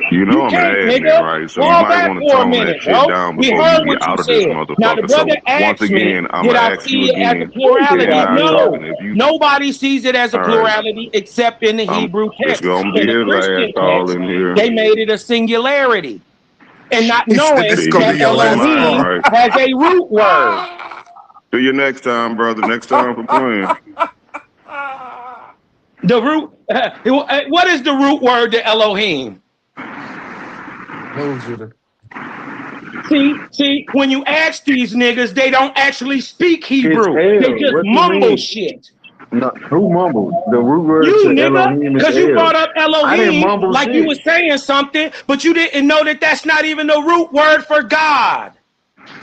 You know You I'm an can't, admin, nigga. right? So you Fall might back want to for a tone that minute, shit bro. down We before heard you get what you out of this said. Now the motherfucker. brother So once asked me, again, I'm did gonna I ask you see it as a again. plurality? Can I talk? No. And if you, Nobody sees it as a all right, plurality except in the Hebrew it's text. gonna be In the his Christian last call text, in here. they made it a singularity. And not He said this knowing is See, gonna be that he's your fucking last lying, Elohim call. right? has a root word. See you next time, brother. Next time for playing. The root, what is the root word to Elohim? See, when you ask these niggas, they don't actually speak It's Hebrew. They L. just What you mumble mean? shit. No, who mumbled? The root word You to nigga, Elohim is because you L. brought up I didn't Elohim mumble like you shit. was saying something, but you didn't know that that's not even the root word for God.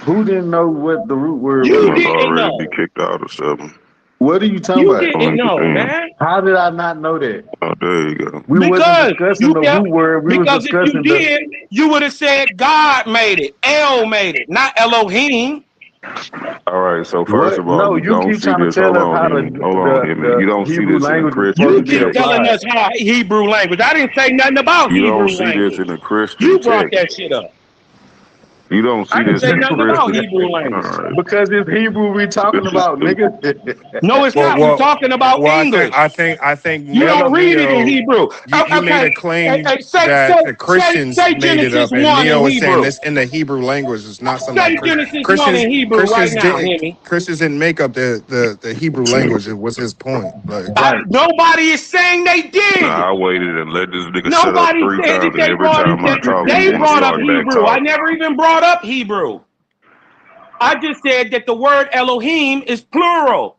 Who didn't know what the root word You You was? must didn't already be know. kicked out or something. What are you talking You about? didn't know, Damn. man. How did I not know that? Oh, there you go. We wasn't Because discussing you the kept, root word. We was because if you discussing the. did, you would have said God made it, El made it, not Elohim. All right. So first What? of all, No, you you don't keep see trying to this. tell Hold us on, how Hemi. Hold on, Hemi. You the don't see Hebrew this in the language is supposed You to Christian be keep text. telling applied. us how Hebrew language. I didn't say nothing about You don't Hebrew see this language. in the Christian You brought text. that shit up. You don't I see didn't this say in the nothing about Christian. Hebrew All language. right. Because it's Hebrew we This talking is about, stupid. nigga. No, it's Well, not. We're well, talking about well. English. I think You don't read it in Neo, Hebrew. you made Okay. a claim Say, say, that the say, Christians say made it Genesis up, and 1 in Neo is saying Hebrew. this in the Hebrew language. It's not something Say that Genesis 1 in Hebrew right now, Hemi. Christians didn't make up the Hebrew language. It was his point. Like, Right. Nobody is saying they Nah, did. I waited and let this nigga shut up Nobody 3 said that times, and every time I talk, he they want to brought up start back Hebrew. I talking. never even brought up Hebrew. I just said that the word Elohim is plural.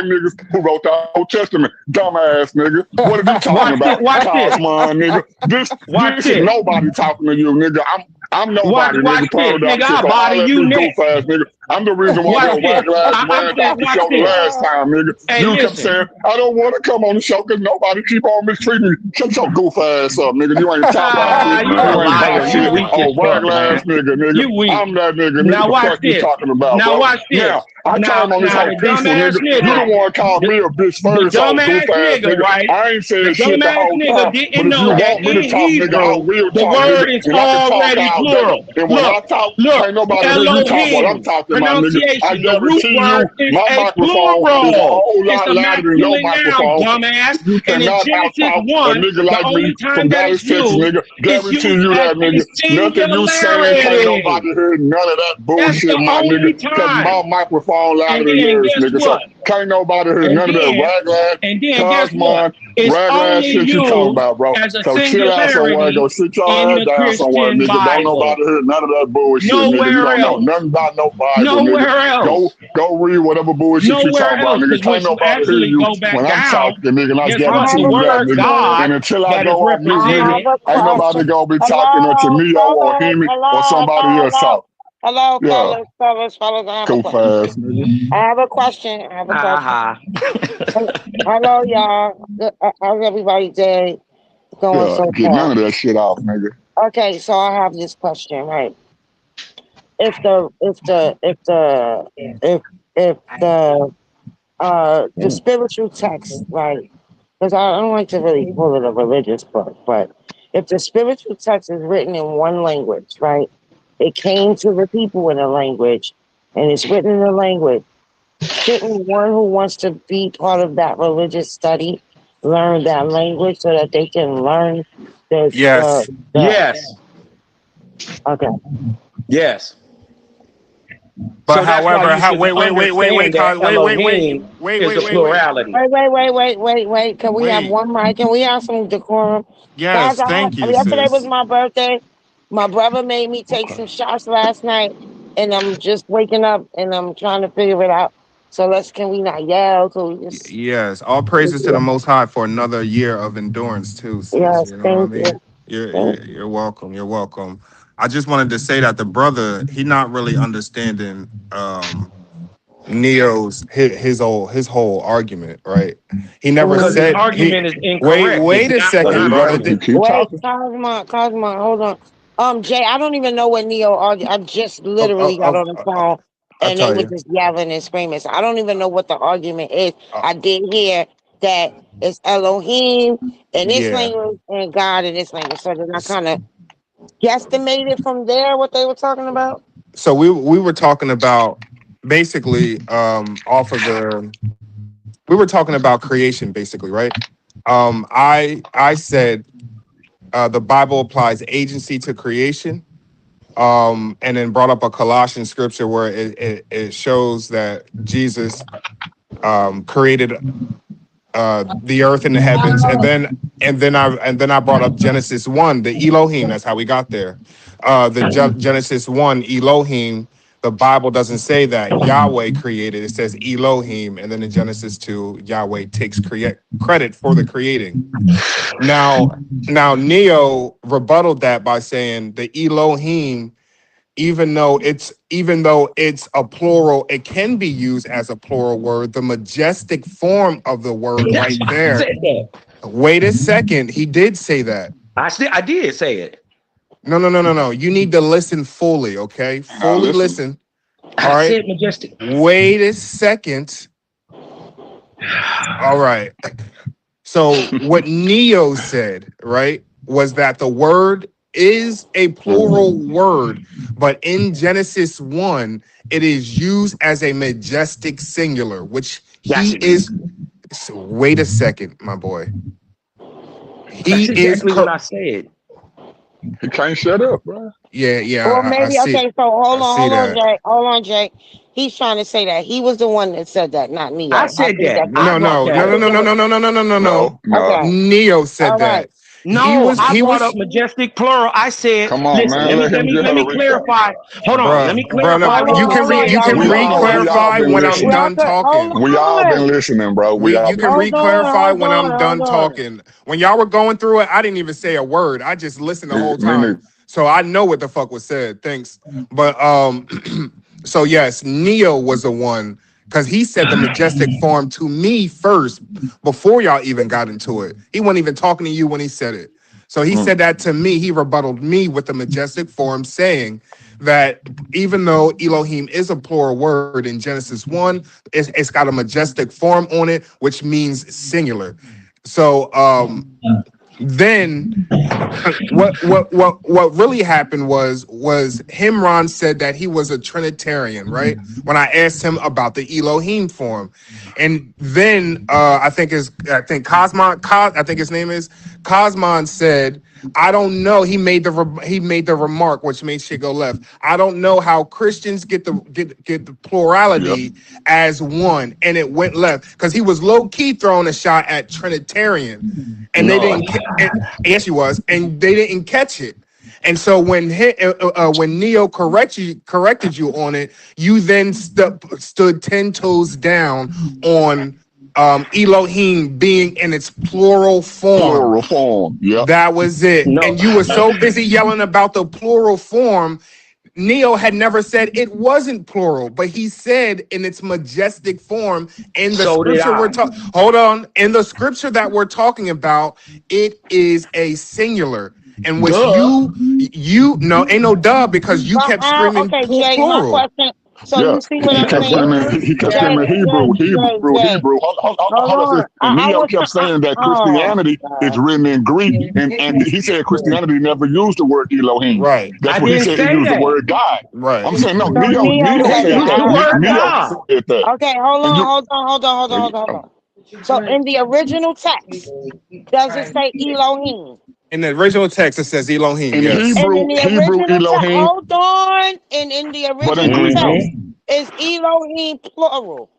same niggas who wrote the Old Testament. Dumbass nigga. What are you talking about? Watch this. Cosmon, nigga. This is nobody talking to you, nigga. I'm nobody, Watch nigga. this. Nigga, I'll All body that you big next. goof ass nigga. I'm the reason why your whack ass ran off the show the last time, nigga. Hey, You kept listen. saying, I don't want to come on the show because nobody keep on mistreating me. Shut your goof ass up, nigga. You ain't talking about shit. You You a ain't liar. about You shit. weak as Oh, whack fuck, man. ass nigga, nigga. You weak. I'm that nigga. Now Nigga, watch what you this. talking about, Now bro? watch this. Now, I came on this now whole the peaceful, dumbass nigga. You the nigga, one called me a bitch the first, old goof dumbass ass nigga, nigga. right? I ain't The said shit the dumbass whole nigga time. But didn't if you know that want me to in talk, nigga, I Hebrew, will the talk, nigga. word is And I can talk already all day. plural. And when I talk, Look, can't nobody hear you talk while I'm Elohim, talking, my nigga. I pronunciation, the root guarantee word you, is my a microphone is a plural. whole It's lot a louder than your masculine noun, microphone. dumbass. You And in cannot Genesis out-talk a 1, nigga the like me only time from that Dallas, it's Texas, used, nigga. it's Guarantee used you as that, a nigga. Nothing you saying can't singularity. nobody hear none of that That's bullshit, the my nigga. only Cause my time. microphone louder And than then yours, guess nigga. So what? can't nobody hear And none of then, that guess what? Cosmon, It's rag only shit you talking used about, bro. as a So chill out somewhere, singularity go sit your in ass the down somewhere, Christian nigga. Don't Bible. nobody hear none of that bullshit, nigga. You Nowhere don't know else. nothing about no Bible, nigga. Nowhere else. Go read whatever bullshit you Nowhere talking about, else. nigga. Because Can't once you nobody hear actually you go back when I'm down, talking, nigga. And I guess what? guarantee The you that, word nigga. God And until I that is go on mute, I nigga, have represented. a ain't nobody question. gonna be talking until Hello, Neo or fellas. Hemi or Hello, somebody hello, else hello. talk. Hello, Yeah, fellas. I have a cool question. fast, nigga. I have a question. Ha Hello, y'all. How's everybody day going Yeah, so get none far? of that shit off, nigga. Okay, so I have this question, right? If the if the if the if the spiritual text, right? Because I don't like to really call it a religious book, but if the spiritual text is written in one language, right? It came to the people in a language, and it's written in a language. Shouldn't one who wants to be part of that religious study learn that language so that they can learn the Yes. Yes. okay. Yes. But So that's why however, you should understand that Elohim is a plurality. Wait. Can we have wait. one mic? Can we have some decorum? Guys, Yes, thank you, yesterday was sis. my birthday. My brother made me take some shots last night, and I'm just waking up and I'm trying to figure it out. So can we not yell? Can we just, Yes, all praises to the Most High for another year of endurance too, sis. yes, You know what I thank mean? you. You're welcome. You're welcome. I just wanted to say that the brother, he not really understanding Neo's his whole argument, right? He never Because his said he argument is incorrect. It's wait a not Hey, second, not brother. bro, true. keep Wait, talking. Cosmo, hold on. Jay, I don't even know what Neo argued. I just literally got on the phone I'll and they tell were you. just yelling and screaming. So I don't even know what the argument is. Uh, I did hear that it's Elohim in this yeah. language and God in this language. So then I kind of guesstimated from there what they were talking about. So we were talking about basically off of the we were talking about creation basically, right? I said the Bible applies agency to creation, and then brought up a Colossian scripture where it shows that Jesus created the earth and the heavens, and then I brought up Genesis 1, the Elohim. That's how we got there. Genesis 1, Elohim. The Bible doesn't say that Yahweh created. It says Elohim, and then in Genesis 2, Yahweh takes credit for the creating. Now Neo rebutted that by saying the Elohim, even though it's a plural, it can be used as a plural word. The majestic form of the word That's right why I there. said that. Wait a second, he did say that. I did say it. No. You need to listen fully, okay? Now Fully listen. listen. All I right. said majestic. Wait a second. All right. So what Neo said, right, was that the word is a plural word, but in Genesis 1, it is used as a majestic singular, which That's he is. So wait a second, my boy. that's He is. exactly what I said. He can't shut up, bro. Or I maybe see. okay. So I see that. hold on, Jay. He's trying to say that he was the one that said that, not I Neo. I said think that. that's I No, brought no, that no, I no, up. think no, that no, was no, no, no, no, no, no. No. okay. Neo said All right. that. No, I He brought was up majestic plural. I said, Come on, listen, man. Let him get let her me recap. clarify. Hold on, let me bro. No, clarify what you Hold on, said you y'all. can We all re-clarify been when I'm listening. Y'all done could talking. We all been on. listening, bro. We all You been can Hold listening. on, re-clarify when I'm hold done on. talking. When y'all were going through it, I didn't even say a word. I just listened the Me, whole me time, neither. so I know what the fuck was said. Thanks, but so yes, Neo was the one because he said the majestic form to me first before y'all even got into it. He wasn't even talking to you when he said it. So he said that to me. He rebutted me with the majestic form, saying that even though Elohim is a plural word in Genesis 1, it's got a majestic form on it, which means singular. So then what really happened was Himron said that he was a Trinitarian, right? When I asked him about the Elohim form, and then I think Cosmon, I think his name is Cosmon, said, I don't know. He made the remark, which made shit go left. I don't know how Christians get the plurality as one, and it went left because he was low key throwing a shot at Trinitarian, and they didn't. Yes, he was, and they didn't catch it. And so when Neo corrected you on it, you then stood 10 toes down on Elohim being in its plural form. Yeah. That was it. No. And you were so busy yelling about the plural form. Neo had never said it wasn't plural, but he said in its majestic form in the So did scripture I. we're talking. Hold on, in the scripture that we're talking about, it is a singular. And which you no ain't no duh because you kept screaming Okay, Jay, my plural. question. So you see what he I'm kept saying? screaming. He kept screaming Hebrew. Hold on. And I Neo was kept saying that oh, Christianity is God. written in Greek, and he said Christianity never used the word Elohim. Right. That's I what he didn't said. He say used the that. word God. Right. I'm saying no. So Neo Neo They said said use the that. that. word Neo God. said that. Okay, hold And you, on. So in the original text, does it say Elohim? In the original text, it says Elohim. in Yes. And in the Hebrew original text, Elohim, hold on. And in the but in original Greek no. text, is Elohim plural?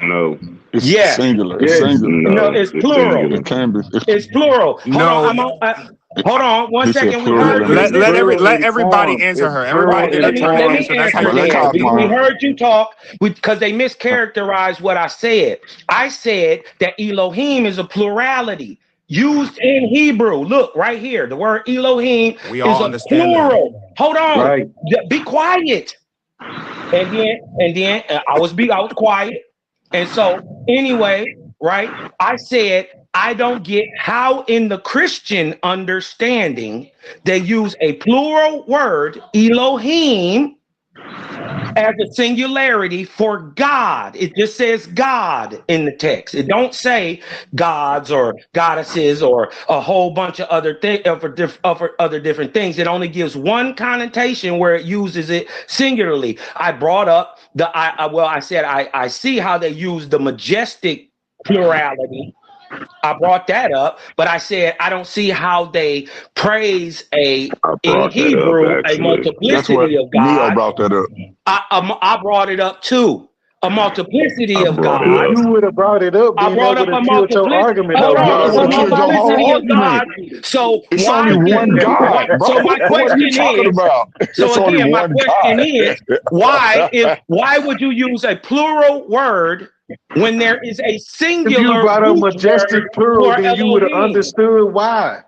No, It's Yes. singular. It's singular. No, no, it's it's plural. singular. It can be. It's plural. No. Hold on. 1 He said second. We plural heard in you. Greek. Let everybody answer her. Everybody get a turn to Let me answer. That's how answer you Let get then. the We Cosmo. heard you talk because they mischaracterized what I said. I said that Elohim is a plurality used in Hebrew. Look right here. The word Elohim We is all a understand that. plural. Hold on. Be quiet. And then I was quiet. And so anyway, right? I said I don't get how in the Christian understanding they use a plural word, Elohim, as a singularity for God. It just says God in the text. It don't say gods or goddesses or a whole bunch of other other different things. It only gives one connotation where it uses it singularly. I brought up I said I see how they use the majestic plurality. I brought that up, but I said I don't see how they praise in Hebrew a Actually. That's what multiplicity of Neo God. brought that up. I brought it up too. A multiplicity of brought it God. up. You would have brought it up, I then brought that up would a have killed your multiplicity. argument, Hold though, Yeah, on, that's a what killed your whole multiplicity of argument. God. So It's why? only one God, bro. So my What are you question talking is. about? So It's only again, my one question God. is why would you use a plural word when there is a If you singular brought up root majestic word plural, for then you would have Elohim? understood why.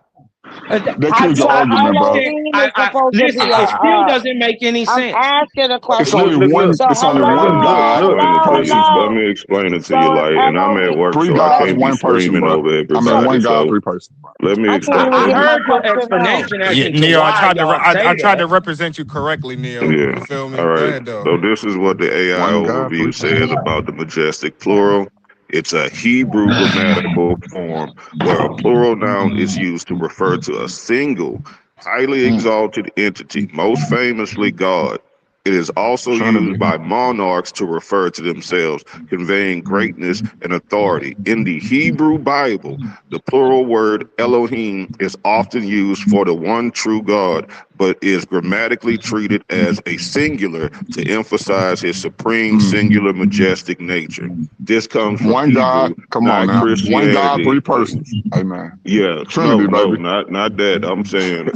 That killed your argument, bro. Elohim is supposed to Listen, be it still doesn't make any I'm sense. asking a It's question. only one. So It's only hold one God, on, Let me one explain it to you. person. Let me explain it to you. So Like, and I'm at Elohim, work, Three so I gods, can't be one person, screaming bro. over I mean, everybody. one God, So three person, bro. let me I can't explain even I get it. my heard your question out. explanation as into Neo, I why tried to y'all say I tried to that. represent you correctly, Neo. You Yeah. feel me? All Go right. ahead though. So this is what the AI One God, three overview says persons. about the majestic plural. It's a Hebrew grammatical form where a plural noun is used to refer to a single, highly exalted entity, most famously God. It is also Trinity. used by monarchs to refer to themselves, conveying greatness and authority. In the Hebrew Bible, the plural word Elohim is often used for the one true God, but is grammatically treated as a singular to emphasize his supreme, singular, majestic nature. This comes from One God. Hebrew, Come on not now. One God, three Christianity. persons. Amen. Yeah, Trinity, no, baby. not that. I'm saying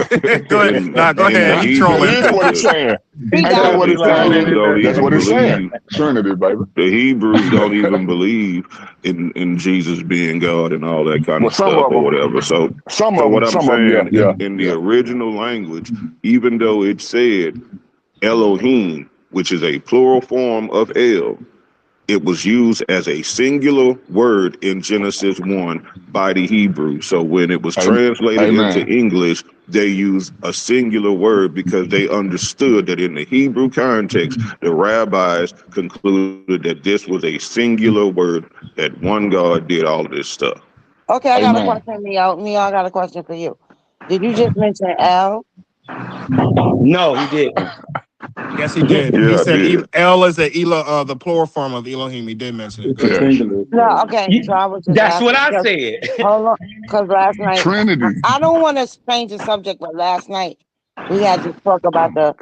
Go ahead. Nah, go in the ahead. He That trolling. Hebrew, is what it's saying. He Ain't got that it. what Be it's the lying saying? Hebrews don't That's even what it's saying. believe. Trinity, baby. The Hebrews don't even believe in Jesus being God and all that kind Well, of some stuff of or them. whatever. So Some of what them. I'm Some of them. saying Yeah. in the original language, even though it said Elohim, which is a plural form of El, it was used as a singular word in Genesis 1 by the Hebrews. So when it was translated into Amen. English, they used a singular word because they understood that in the Hebrew context, the rabbis concluded that this was a singular word, that one God did all of this stuff. Okay, I got a Amen. question, Neo. Neo, I got a question for you. Did you just mention L? No, he didn't. Yes, he did. He Yeah, I said did. El is the plural form of Elohim. He did mention it. Go It's a ahead. Yeah. singular. No, okay. So I was just That's what asking. I 'Cause- said. Hold on, because last night Trinity. I don't want to change the subject, but last night we had to talk about the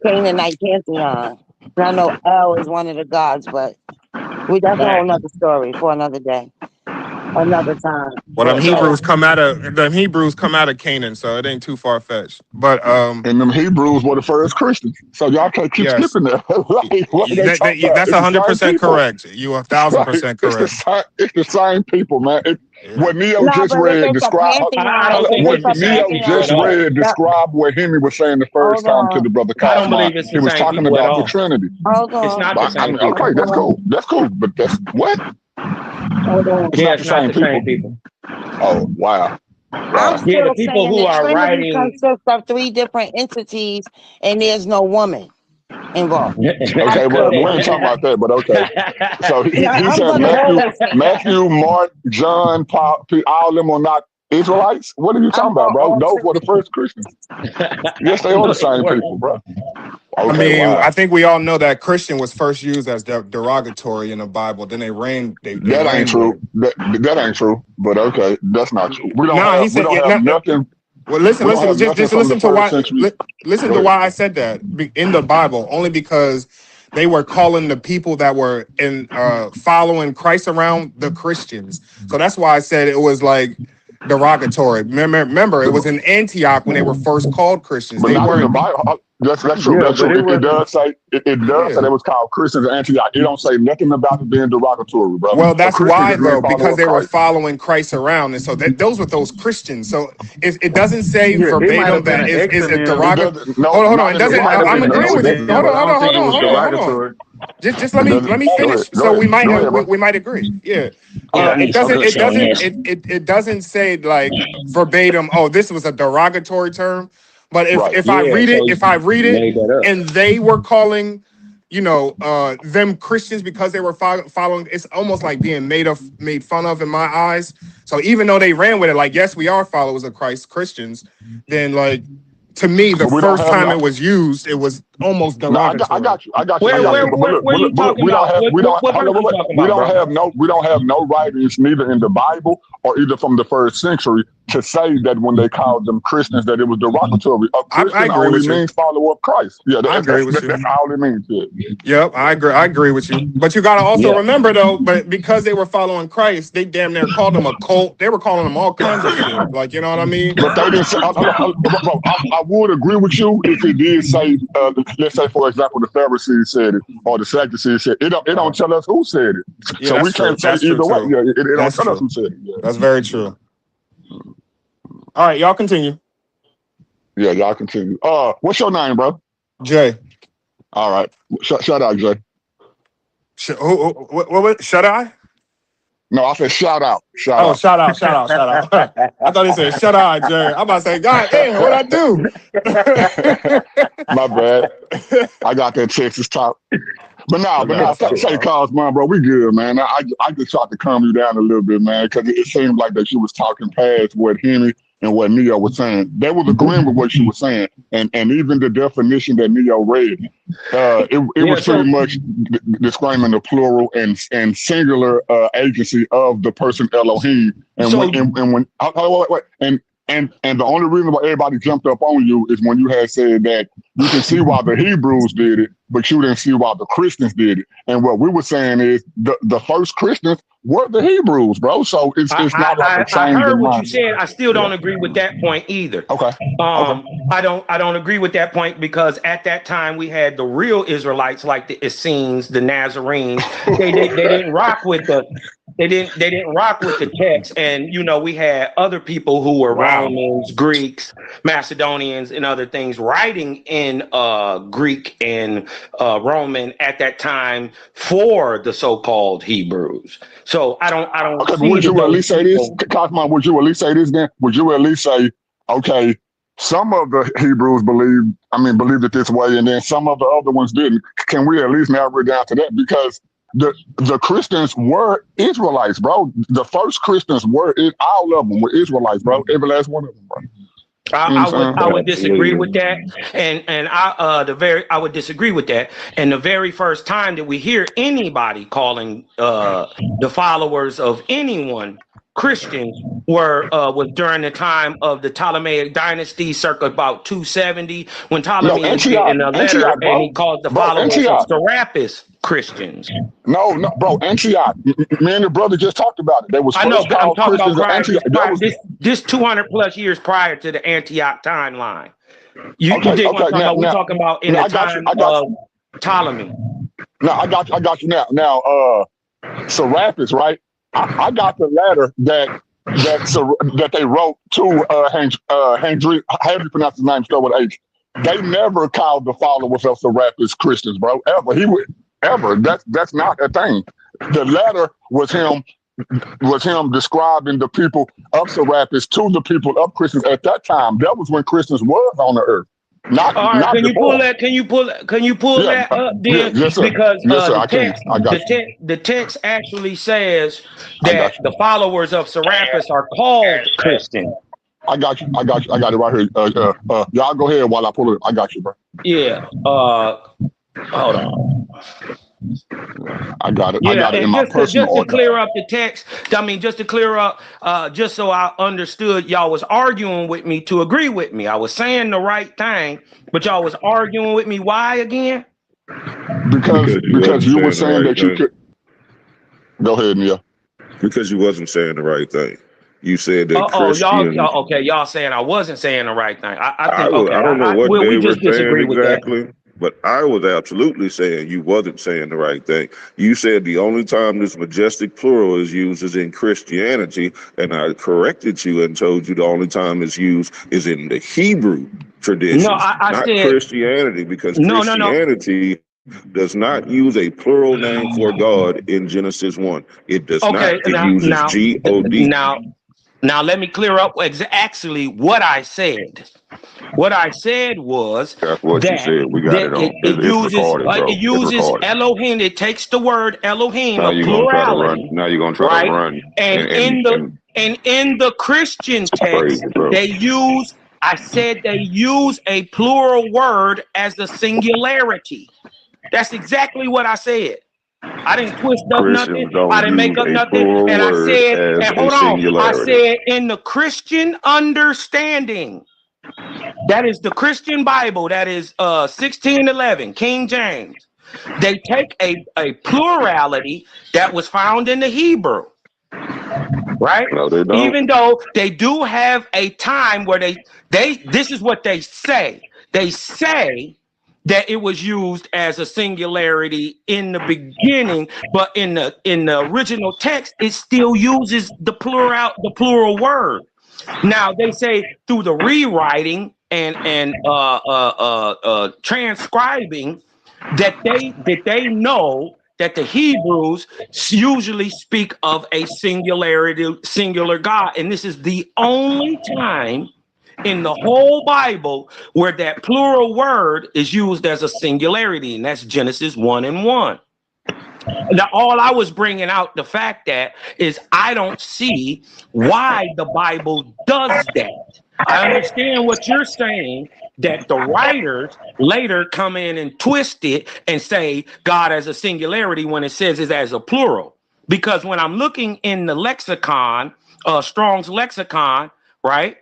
Canaanite pantheon. And I know El is one of the gods, but that's a whole nother story for another day, another time. Well, them But Hebrews come out of Canaan, so it ain't too far fetched. But And them Hebrews were the first Christians. So y'all can't keep yes, skipping that. Like, what are they talking about? that's It's the same 100% people. correct. You Right. 1,000% correct. It's the same people, man. Yeah. What Neo no, just but if read it's a describe I pantheon, don't think if what it's it's the a same Neo people at just pantheon, all. read that, describe what Henry was saying the first hold time to the on, brother I don't Cosmine. believe it's He the was same talking people at about the all. Trinity. hold It's on, not the I same mean, people. okay, hold on, that's cool, but that's what? hold on. It's Yeah, not the it's not same the same people. people. Oh, wow. I'm Wow. Yeah, the still people saying who the are Trinity writing. consists of three different entities, and there's no woman involved. I'm Okay, well, still we saying ain't talking that. about that, but okay. So Yeah, he I'm said gonna always say that. Matthew, Mark, John, Paul, all of them are not Israelites. What are you I'm talking about, gonna bro? always Those say were the first Christians. Yes, they are No, the they same weren't. people, bro. I Okay, mean, I wow. think we all know that Christian was first used as derogatory in the Bible. Then they That ain't ran with true. it. That ain't true. But okay, that's not true. Nah, he We said, don't yeah, have no, no. nothing. Well, We don't have nothing just from the listen to first century. listen Go to ahead. why I said that in the Bible. Only because they were calling the people that were in following Christ around the Christians. So that's why I said it was like derogatory. Remember, it was in Antioch when they were first called Christians. But They not in the weren't. Bible. That's true. Yeah, That's but true. it It wasn't. does say Yeah. it was called Christians in Antioch. It don't say nothing about it being derogatory, bro. Well, A that's Christian why is any though, because follower of they were Christ. following Christ around, and so those were those Christians. So it doesn't say Yeah, it might verbatim have been that an is it acronym. It derogatory. doesn't. No, Hold on. not It in the It doesn't. might have Bible. I'm been an agreeing No, with you. it acronym, Hold but on. I Hold don't on. think Hold it on. was Hold on. Hold on. derogatory. Just it doesn't. let me Go ahead. finish, Go so ahead. Go ahead, bro. we might agree. Yeah. Yeah, It he's doesn't. Okay. It saying doesn't. this. It doesn't say like verbatim. Oh, this was a derogatory term. But Right. Yeah, so if I read he it, made that up. and they were calling, them Christians because they were following, it's almost like being made fun of in my eyes. So even though they ran with it, like, yes, we are followers of Christ, Christians, then like to me, the But we don't first have time no. it was used, it was almost No, I derogatory. got you. I got you. I Where, got you. where, But where, look, where you talking we don't about? have. We don't. What Hold on, verse wait, you wait. talking about, bro? We don't have no writings neither in the Bible or either from the first century to say that when they called them Christians that it was derogatory. A I Christian agree only with you. means follower of Christ. Yeah, I agree with you. that's all it means. Yeah. Yep, I agree. I agree with you. But you got to also Yeah. remember, though, but because they were following Christ, they damn near called them a cult. They were calling them all kinds of shit. Like, you know what I mean? But they didn't say. Bro, I would agree with you if it did say. Let's say, for example, the Pharisees said it or the Sadducees said it. It don't tell us who said it, Yeah, so we that's true. can't say That's true either way. too. Yeah, it don't That's tell us true. who said it. Yeah, That's very true. All right, y'all continue. yeah, y'all continue. What's your name, bro? Jay, All right, shout out, Jay. what? Should I? No, I said shout out, shout Oh, out. shout out, shout out, shout out. I thought he said, shut up, Jay. I'm about to say, God damn, what'd I do? My bad. I got that Texas talk. But now, say cause, man, bro, we good, man. I just tried to calm you down a little bit, man, because it seemed like that you was talking past what Henry and what Neo was saying. They was agreeing with what you were saying, and even the definition that Neo read, it was So pretty much describing the plural and singular agency of the person Elohim. And So- and the only reason why everybody jumped up on you is when you had said that you can see why the Hebrews did it, but you didn't see why the Christians did it. And what we were saying is the first Christians were the Hebrews, bro. So it's not like a change I heard in what mind. you said. I still don't agree with that point either. Okay. I don't agree with that point because at that time we had the real Israelites like the Essenes, the Nazarenes. They didn't rock with the They didn't rock with the text, and we had other people who were Wow. Romans, Greeks, Macedonians, and other things writing in Greek and Roman at that time for the so-called Hebrews. So I don't Okay, but see would that you at those least say this, people. Kaufman? Would you at least say this then? Would you at least say, okay, some of the Hebrews believed it this way, and then some of the other ones didn't? Can we at least narrow it down to that? Because the Christians were Israelites, bro. The first Christians all of them were Israelites, bro. Every last one of them, bro. I would disagree with Absolutely. that, and I would disagree with that. And the very first time that we hear anybody calling the followers of anyone Christians was during the time of the Ptolemaic dynasty, circa about 270, when No, Ptolemy is Antioch, getting a letter Antioch, and he bro. calls the Bro, followers of Antioch. Serapis Christians. No, bro, Antioch. Me and the brother just talked about it. They was I know, first but I'm called talking about Christians at Antioch. That was this 200 plus years prior to the Antioch timeline. You okay. dig what I'm Okay, talking about? We're talking about in the I got you. time I got of you. Ptolemy. Now I got you. Now, Serapis, right? I got the letter that they wrote to Hendry. How do you pronounce his name? Start with H. They never called the followers of Serapis Christians, bro. Ever. He would ever. That's not a thing. The letter was him describing the people of Serapis to the people of Christians at that time. That was when Christians was on the earth. All right, Not can you pull before. that? Can you pull Yeah, that up yeah, then? yes, sir. Because Yes, sir. I can. I got you. the text actually says I that got you. the followers of Serapis are called Christian. I got you. I got it right here. Y'all go ahead while I pull it. I got you, bro. Yeah. Hold on. I got it. I Yeah, got it in and my just personal to order. clear up the text, just to clear up, just so I understood, y'all was arguing with me to agree with me. I was saying the right thing, but y'all was arguing with me. Why again? Because you wasn't you were saying the saying right that you thing. could. Go ahead, Nia. Because you wasn't saying the right thing. You said that Y'all saying I wasn't saying the right thing. I think I don't know what we they were just saying disagree with that. exactly, but I was absolutely saying you wasn't saying the right thing. You said the only time this majestic plural is used is in Christianity, and I corrected you and told you the only time it's used is in the Hebrew traditions, No, I not said Christianity, because no. Christianity does not use a plural name for God in Genesis 1. It does not. Okay, It uses G-O-D. now let me clear up actually what I said. What I said was That's what you that said. We got it on. It's recorded, bro. it It's uses recorded. Elohim. It takes the word Elohim, Now a you're gonna try to run. plurality, Now you're gonna try to right? run, And in the Christian text, crazy, bro. I said they use a plural word as a singularity. That's exactly what I said. I didn't twist up nothing. Christians I don't didn't make use up a nothing. plural And I word said, as and a hold on, I singularity. said in the Christian understanding, that is the Christian Bible, that is 1611, King James. They take a plurality that was found in the Hebrew, right? No, they don't. Even though they do have a time where they this is what they say. They say that it was used as a singularity in the beginning, but in the original text, it still uses the plural word. Now they say through the rewriting and transcribing that they know that the Hebrews usually speak of a singular God, and this is the only time in the whole Bible where that plural word is used as a singularity, and that's Genesis 1:1. Now, all I was bringing out the fact that is I don't see why the Bible does that. I understand what you're saying, that the writers later come in and twist it and say God as a singularity when it says it as a plural. Because when I'm looking in the lexicon, Strong's lexicon, right?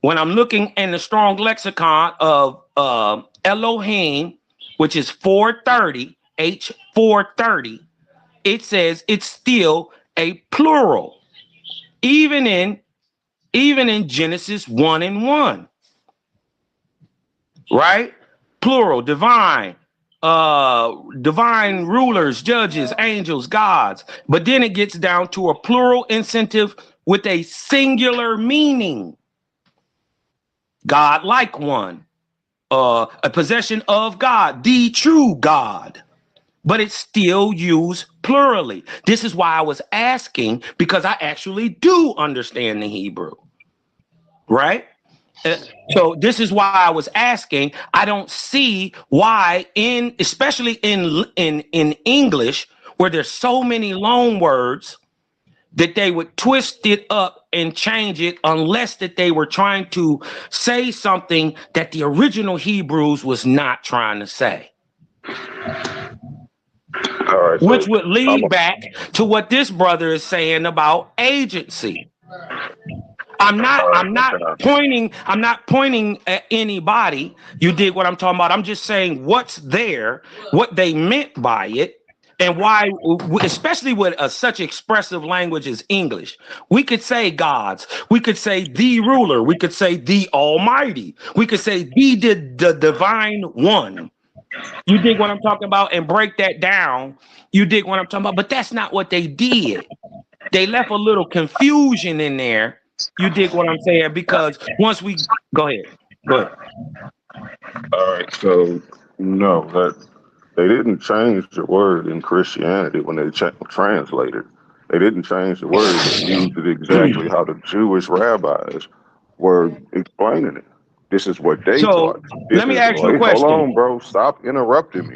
When I'm looking in the Strong lexicon of Elohim, which is 430, H430, it says it's still a plural, even in Genesis 1:1, right? Plural, divine, divine rulers, judges, angels, gods. But then it gets down to a plural incentive with a singular meaning. God like one, a possession of God, the true God. But it's still used plurally. This is why I was asking, because I actually do understand the Hebrew, right? So this is why I was asking. I don't see why, especially in English, where there's so many loan words, that they would twist it up and change it, unless that they were trying to say something that the original Hebrews was not trying to say. All right, Which so would lead back to what this brother is saying about agency. I'm not pointing at anybody. You dig what I'm talking about? I'm just saying what's there, what they meant by it, and why, especially with such expressive language as English. We could say gods, we could say the ruler, we could say the Almighty, we could say the divine one. You dig what I'm talking about? And break that down. You dig what I'm talking about? But that's not what they did. They left a little confusion in there. You dig what I'm saying? Because once we go ahead. all right, so no, that they didn't change the word in Christianity when they translated. They didn't change the word. They used it exactly how the Jewish rabbis were explaining it. This is what they taught. Let me ask you a question. Hold on, bro. Stop interrupting me.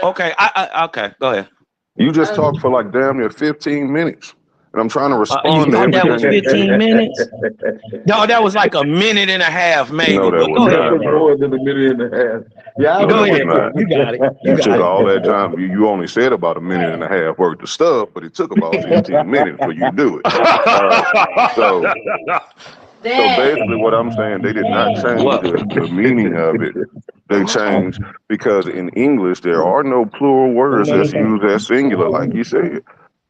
Okay, okay, go ahead. You just talked for like damn near 15 minutes. And I'm trying to respond to thought that was everything. 15 minutes? No, that was like a minute and a half, maybe. No, that But was go not, ahead. bro. More than a minute and a half. Yeah, Go ahead. You got it. You took all that time. You only said about a minute and a half worth of stuff, but it took about 15 minutes for you to do it. So basically what I'm saying, they did not change the meaning of it. They changed because in English, there are no plural words that's used as singular, like you said.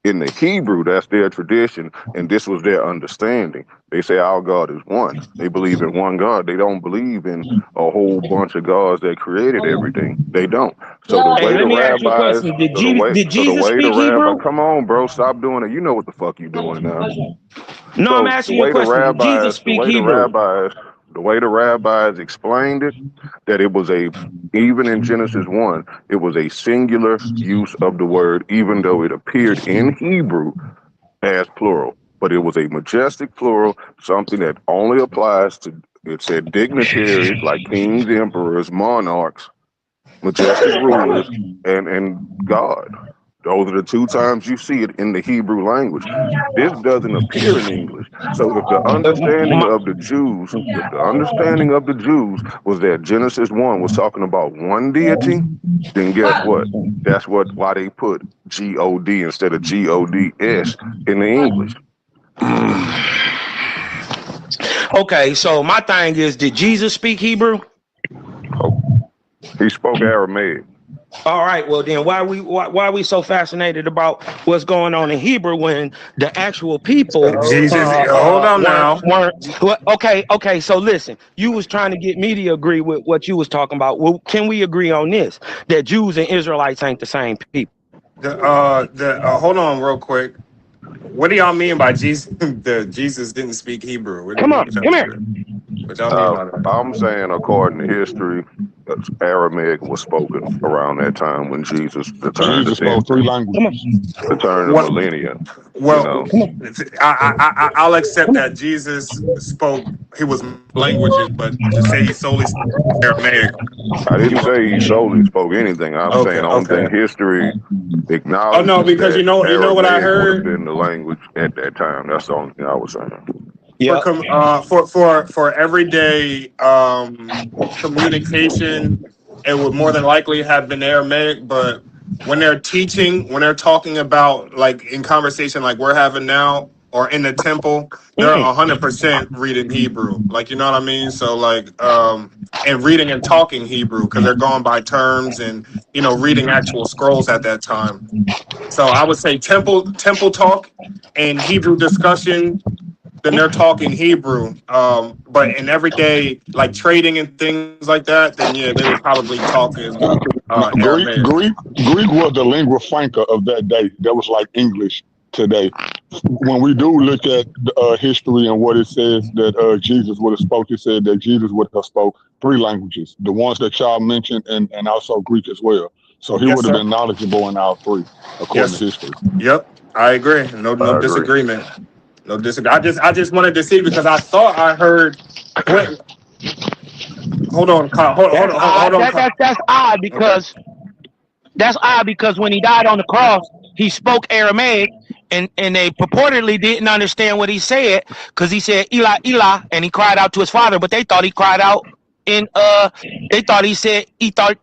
In the Hebrew, that's their tradition, and this was their understanding. They say our God is one. They believe in one God. They don't believe in a whole bunch of gods that created everything. They don't. So the way Let me ask you a question. Did Jesus speak Hebrew? Come on, bro, stop doing it. You know what the fuck you doing now. No, I'm asking you a question. Did Jesus speak Hebrew? The way the rabbis explained it, that it was even in Genesis 1, it was a singular use of the word, even though it appeared in Hebrew as plural. But it was a majestic plural, something that only applies to, it said dignitaries like kings, emperors, monarchs, majestic rulers, and God. Those are the two times you see it in the Hebrew language. This doesn't appear in English. So if the understanding of the Jews, was that Genesis 1 was talking about one deity, then guess what? That's why they put G-O-D instead of G-O-D-S in the English. Okay, so my thing is, did Jesus speak Hebrew? He spoke Aramaic. All right, well then why are we so fascinated about what's going on in Hebrew when the actual people Jesus, hold on now. Okay, so listen, you was trying to get me to agree with what you was talking about. Well, can we agree on this, that Jews and Israelites ain't the same people? Hold on real quick. What do y'all mean by Jesus? Jesus didn't speak Hebrew. Come here. What y'all mean by that? I'm saying, according to history, Aramaic was spoken around that time when Jesus returned. Jesus spoke 3 languages. The turn of the millennium. Well, I'll accept that Jesus spoke. He was languages, but to say he solely spoke Aramaic. I didn't say he solely spoke anything. I'm saying only thing history acknowledges. Oh no, because you know what I heard. Would have been the language at that time. That's the only thing I was saying. Yeah. For everyday communication, it would more than likely have been Aramaic. But when they're teaching, when they're talking about, like in conversation like we're having now, or in the temple, they're 100% reading Hebrew. Like, you know what I mean? So like, and reading and talking Hebrew, because they're going by terms and, you know, reading actual scrolls at that time. So I would say temple talk and Hebrew discussion then they're talking Hebrew. But in everyday like trading and things like that, then yeah, they were probably talking No, Aramaic. Greek was the lingua franca of that day. That was like English today. When we do look at history and what it says that Jesus would have spoke, it said that Jesus would have spoke 3 languages, the ones that y'all mentioned, and also Greek as well. So he Yes, would have sir. been knowledgeable in all 3, according to Yes. history. Yep. I agree. No I agree. disagreement. No disagree. I just wanted to see because I thought I heard. Wait, hold on, Kyle. That's Hold odd. on, Kyle. That's odd Okay. because when he died on the cross, he spoke Aramaic, and they purportedly didn't understand what he said because he said Eli Eli, and he cried out to his father, but they thought he cried out in they thought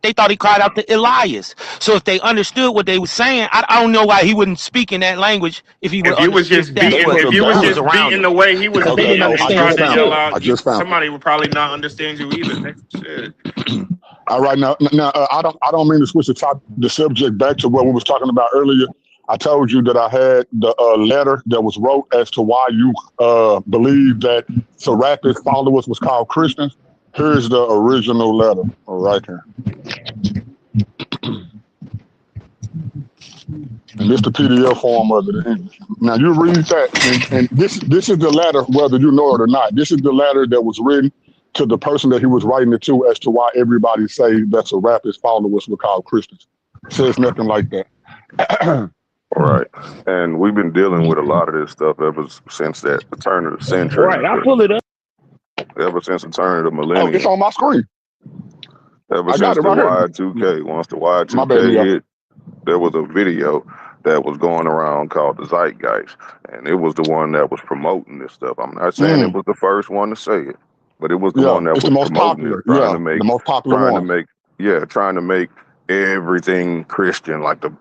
they thought he cried out to Elias. So if they understood what they were saying, I don't know why he wouldn't speak in that language if he would If you was if just that's They beating, what would if have. you They was what would was have. just around beating him the way he was because they Okay, didn't beating and I understand trying just what to he found yell it. said. I out, just found it. somebody would probably not understand you either. Shit. All right, now, I don't mean to switch the subject back to what we was talking about earlier. I told you that I had the letter that was wrote as to why you believe that Serapis followers was called Christians. Here's the original letter right here, and this the PDF form of it in English. Now you read that, and this is the letter, whether you know it or not. This is the letter that was written to the person that he was writing it to, as to why everybody say that Serapis followers were called Christians. Says nothing like that. All right. And we've been dealing with a lot of this stuff ever since that the turn of the century, Right, I pull it up. ever since the turn of the Oh, it's millennium, on my screen. ever I got since it the right here. Y2K. Once the My bad, Y2K Leo. hit, there was a video that was going around called the Zeitgeist, and it was the one that was promoting this stuff. I'm not saying it Mm, was the first one to say it, but it was the yeah, one that it's the was most promoting it, popular. Yeah, the most popular trying to one. make, trying to make everything Christian. Like the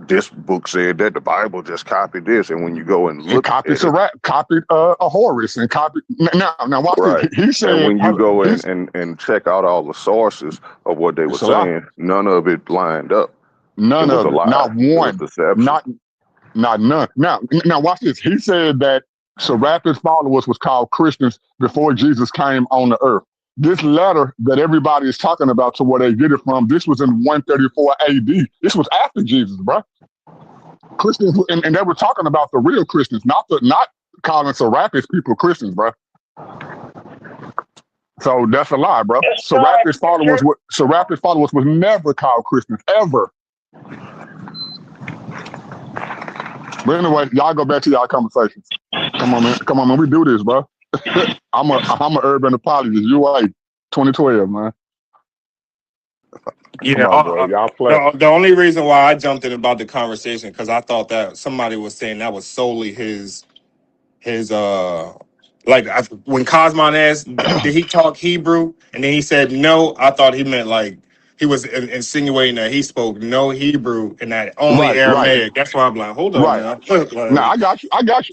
this book said that the Bible just copied this, and when you go and And look copied at it, copied a Horus, and copied. Now watch this. right. He And said, when you hold on, go in he's and check out all the sources of what they were it's a lie. saying, none of it lined up. It None was a of it. lie. Not It was one. deception. Not none. Now watch this. He said that Serapis followers was called Christians before Jesus came on the earth. This letter that everybody is talking about, to where they get it from, this was in 134 AD. This was after Jesus, bro. Christians, and they were talking about the real Christians, not calling Serapis people Christians, bro. So that's a lie, bro. Serapis followers was never called Christians, ever. But anyway, y'all go back to y'all conversations. Come on, man. We do this, bro. I'm a urban apologist. UA 2012, man. Come Yeah. on, bro. Y'all play. The only reason why I jumped in about the conversation because I thought that somebody was saying that was solely his like when Cosmon asked, did he talk Hebrew? And then he said no. I thought he meant like he was insinuating that he spoke no Hebrew and that only Right. Aramaic. That's why I'm like, hold on Right. now. Now Like, I got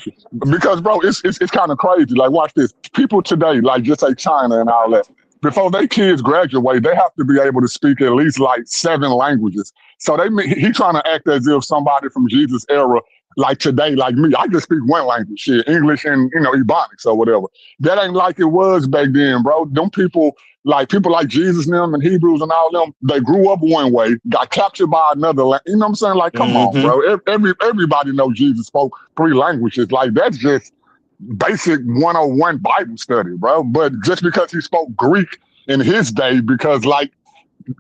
you. Because, bro, it's kind of crazy. Like, watch this. People today, like, just say China and all that, before they kids graduate, they have to be able to speak at least like 7 languages. So he trying to act as if somebody from Jesus' era, like today, like me, I just speak one language, shit, English and Ebonics or whatever. That ain't like it was back then, bro. Them people like Jesus and them and Hebrews and all them, they grew up one way, got captured by another. You know what I'm saying? Like, come on, mm-hmm. bro. Everybody knows Jesus spoke 3 languages. Like, that's just basic 101 Bible study, bro. But just because he spoke Greek in his day, because like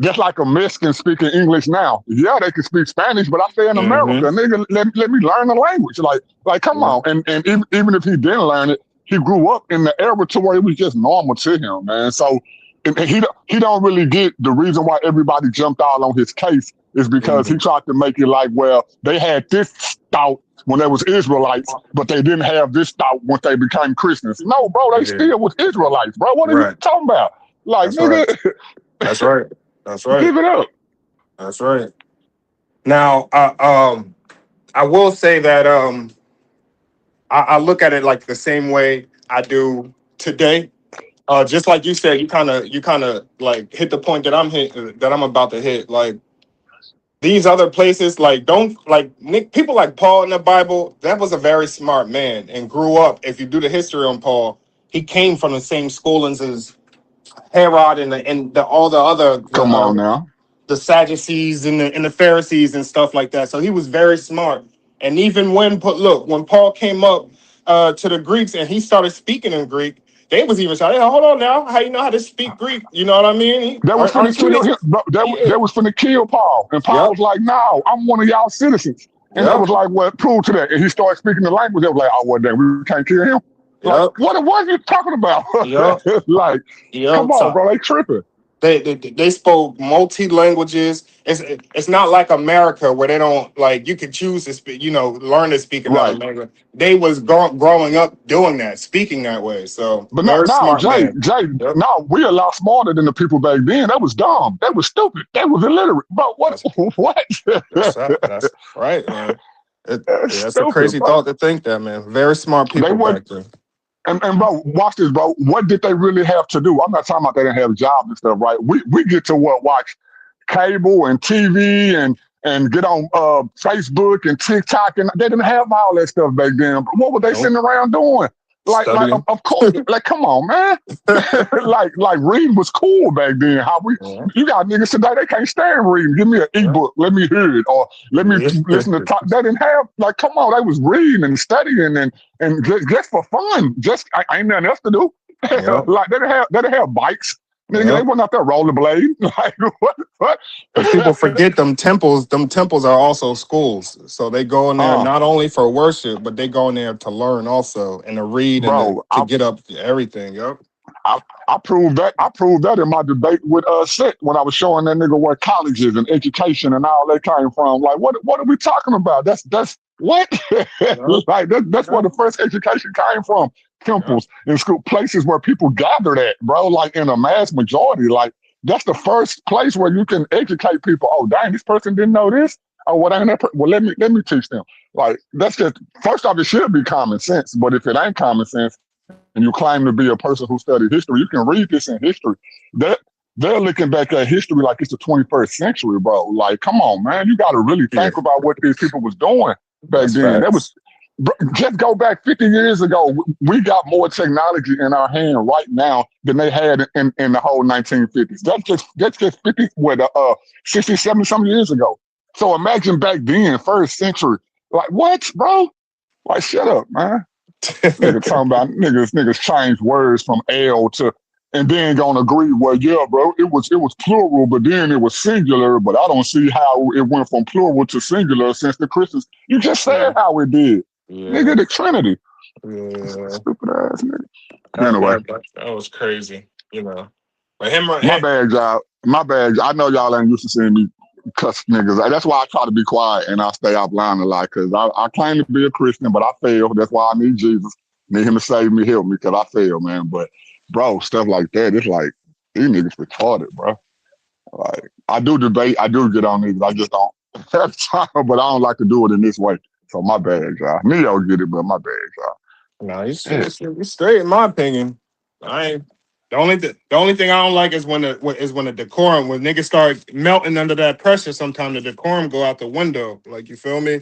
just like a Mexican speaking English now, yeah, they can speak Spanish, but I stay in America, Mm-hmm. nigga. Let me learn the language. Like, come on. And even if he didn't learn it, he grew up in the era to where it was just normal to him, man. So and he don't really get the reason why everybody jumped out on his case is because he tried to make it like, well, they had this thought when they was Israelites, but they didn't have this thought when they became Christians. No, bro, they still was Israelites, bro. What are you talking about? Like, That's nigga, right. That's right. That's right. give it up. That's right. Now, I will say that I look at it like the same way I do today. Just like you said, you kind of like hit the point that I'm about to hit. Like these other places, like, don't like people like Paul in the Bible. That was a very smart man and grew up. If you do the history on Paul, he came from the same schoolings as Herod and all the other Come on now. the Sadducees and the Pharisees and stuff like that. So he was very smart. And even when when Paul came up to the Greeks and he started speaking in Greek, they was even saying, "Hey, hold on now, how you know how to speak Greek?" You know what I mean? That was finna Aren't you kill him. yeah. That was finna kill Paul. And Paul Yep. was like, no, I'm one of y'all citizens. And they Yep. was like, well, prove to that. And he started speaking the language. They was like, oh, well, then we can't kill him. Like, Yep. what are you talking about? Yep. Like, come Yep. on, So bro, they tripping. they spoke multi languages. It's not like America where they don't, like, you can choose to speak, learn to speak another Right. language. They was growing up doing that, speaking that way. So But very now, smart Jay, man. Yep. now we a lot smarter than the people back then. That was dumb. That was stupid. That was illiterate. But what? That's What? that's right, man. That's That's a stupid, crazy bro. thought to think that, man. Very smart They people were back then. And bro, watch this, bro. What did they really have to do? I'm not talking about they didn't have jobs and stuff, right? We get to watch cable and TV and get on Facebook and TikTok, and they didn't have all that stuff back then. But what were they Nope. sitting around doing? Like Studying. of course, like come on, man. like reading was cool back then. Yeah. You got niggas today, they can't stand reading. Give me an Yeah. ebook, let me hear it, or let me listen to talk. They didn't have, like, come on, they was reading and studying and just for fun. Just I ain't nothing else to do. Yep. Like they didn't have bikes. Nigga, they Yep. wasn't out there rollerblade. Like what? But people forget them temples. Them temples are also schools. So they go in there not only for worship, but they go in there to learn also and to read and Bro, to get up to everything. Yep. I proved that. I proved that in my debate with Sit when I was showing that nigga where colleges and education and all that came from. Like, what are we talking about? That's what? Yep. Like that's where the first education came from. Yep. Temples and school places where people gathered at, bro. Like in a mass majority. Like that's the first place where you can educate people. Oh, dang, this person didn't know this. Oh, what ain't that? Well, let me teach them. Like that's just first off, it should be common sense. But if it ain't common sense, and you claim to be a person who studied history, you can read this in history. They're looking back at history like it's the 21st century, bro. Like, come on, man. You got to really Yeah. think about what these people was doing back That's then. That facts. was just go back 50 years ago. We got more technology in our hand right now than they had in the whole 1950s. That's just 50, 60, 70 some years ago. So imagine back then, first century. Like, what, bro? Like, shut up, man. Nigga talking about niggas change words from L to, and then gonna agree, well, yeah, bro, it was plural, but then it was singular, but I don't see how it went from plural to singular since the Christians. You just said how it did. Yeah. Nigga, the Trinity. Yeah. Stupid ass nigga. Anyway. That was crazy, But him, My bad, y'all. My bad. I know y'all ain't used to seeing me cuss niggas. That's why I try to be quiet and I stay offline a lot, because I claim to be a Christian, but I fail. That's why I need Jesus. Need him to save me, help me, because I fail, man. But, bro, stuff like that, it's like, these niggas retarded, bro. Like, I do debate. I do get on niggas. I just don't have time, but I don't like to do it in this way. So my bad, y'all. Neo get it, but my bad, y'all. no, he's straight in my opinion. The only thing I don't like is when the decorum, when niggas start melting under that pressure. Sometimes the decorum go out the window. Like, you feel me?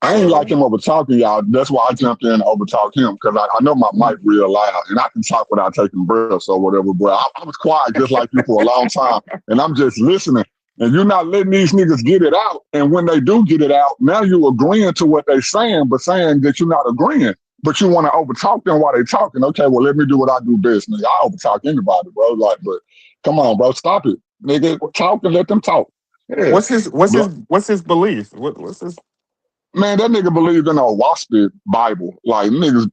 I ain't like him over talking, y'all. That's why I jumped in and over talked him, because I know my mic real loud and I can talk without taking breaths or whatever. But I was quiet just like you for a long time, and I'm just listening. And you're not letting these niggas get it out. And when they do get it out, now you agreeing to what they saying, but saying that you're not agreeing. But you want to overtalk them while they talking. Okay, well, let me do what I do best, nigga. I overtalk anybody, bro. Like, but come on, bro, stop it, nigga. Talk and let them talk. Yeah. What's his belief? What's his? Man, that nigga believed in a WASP Bible. Like, niggas,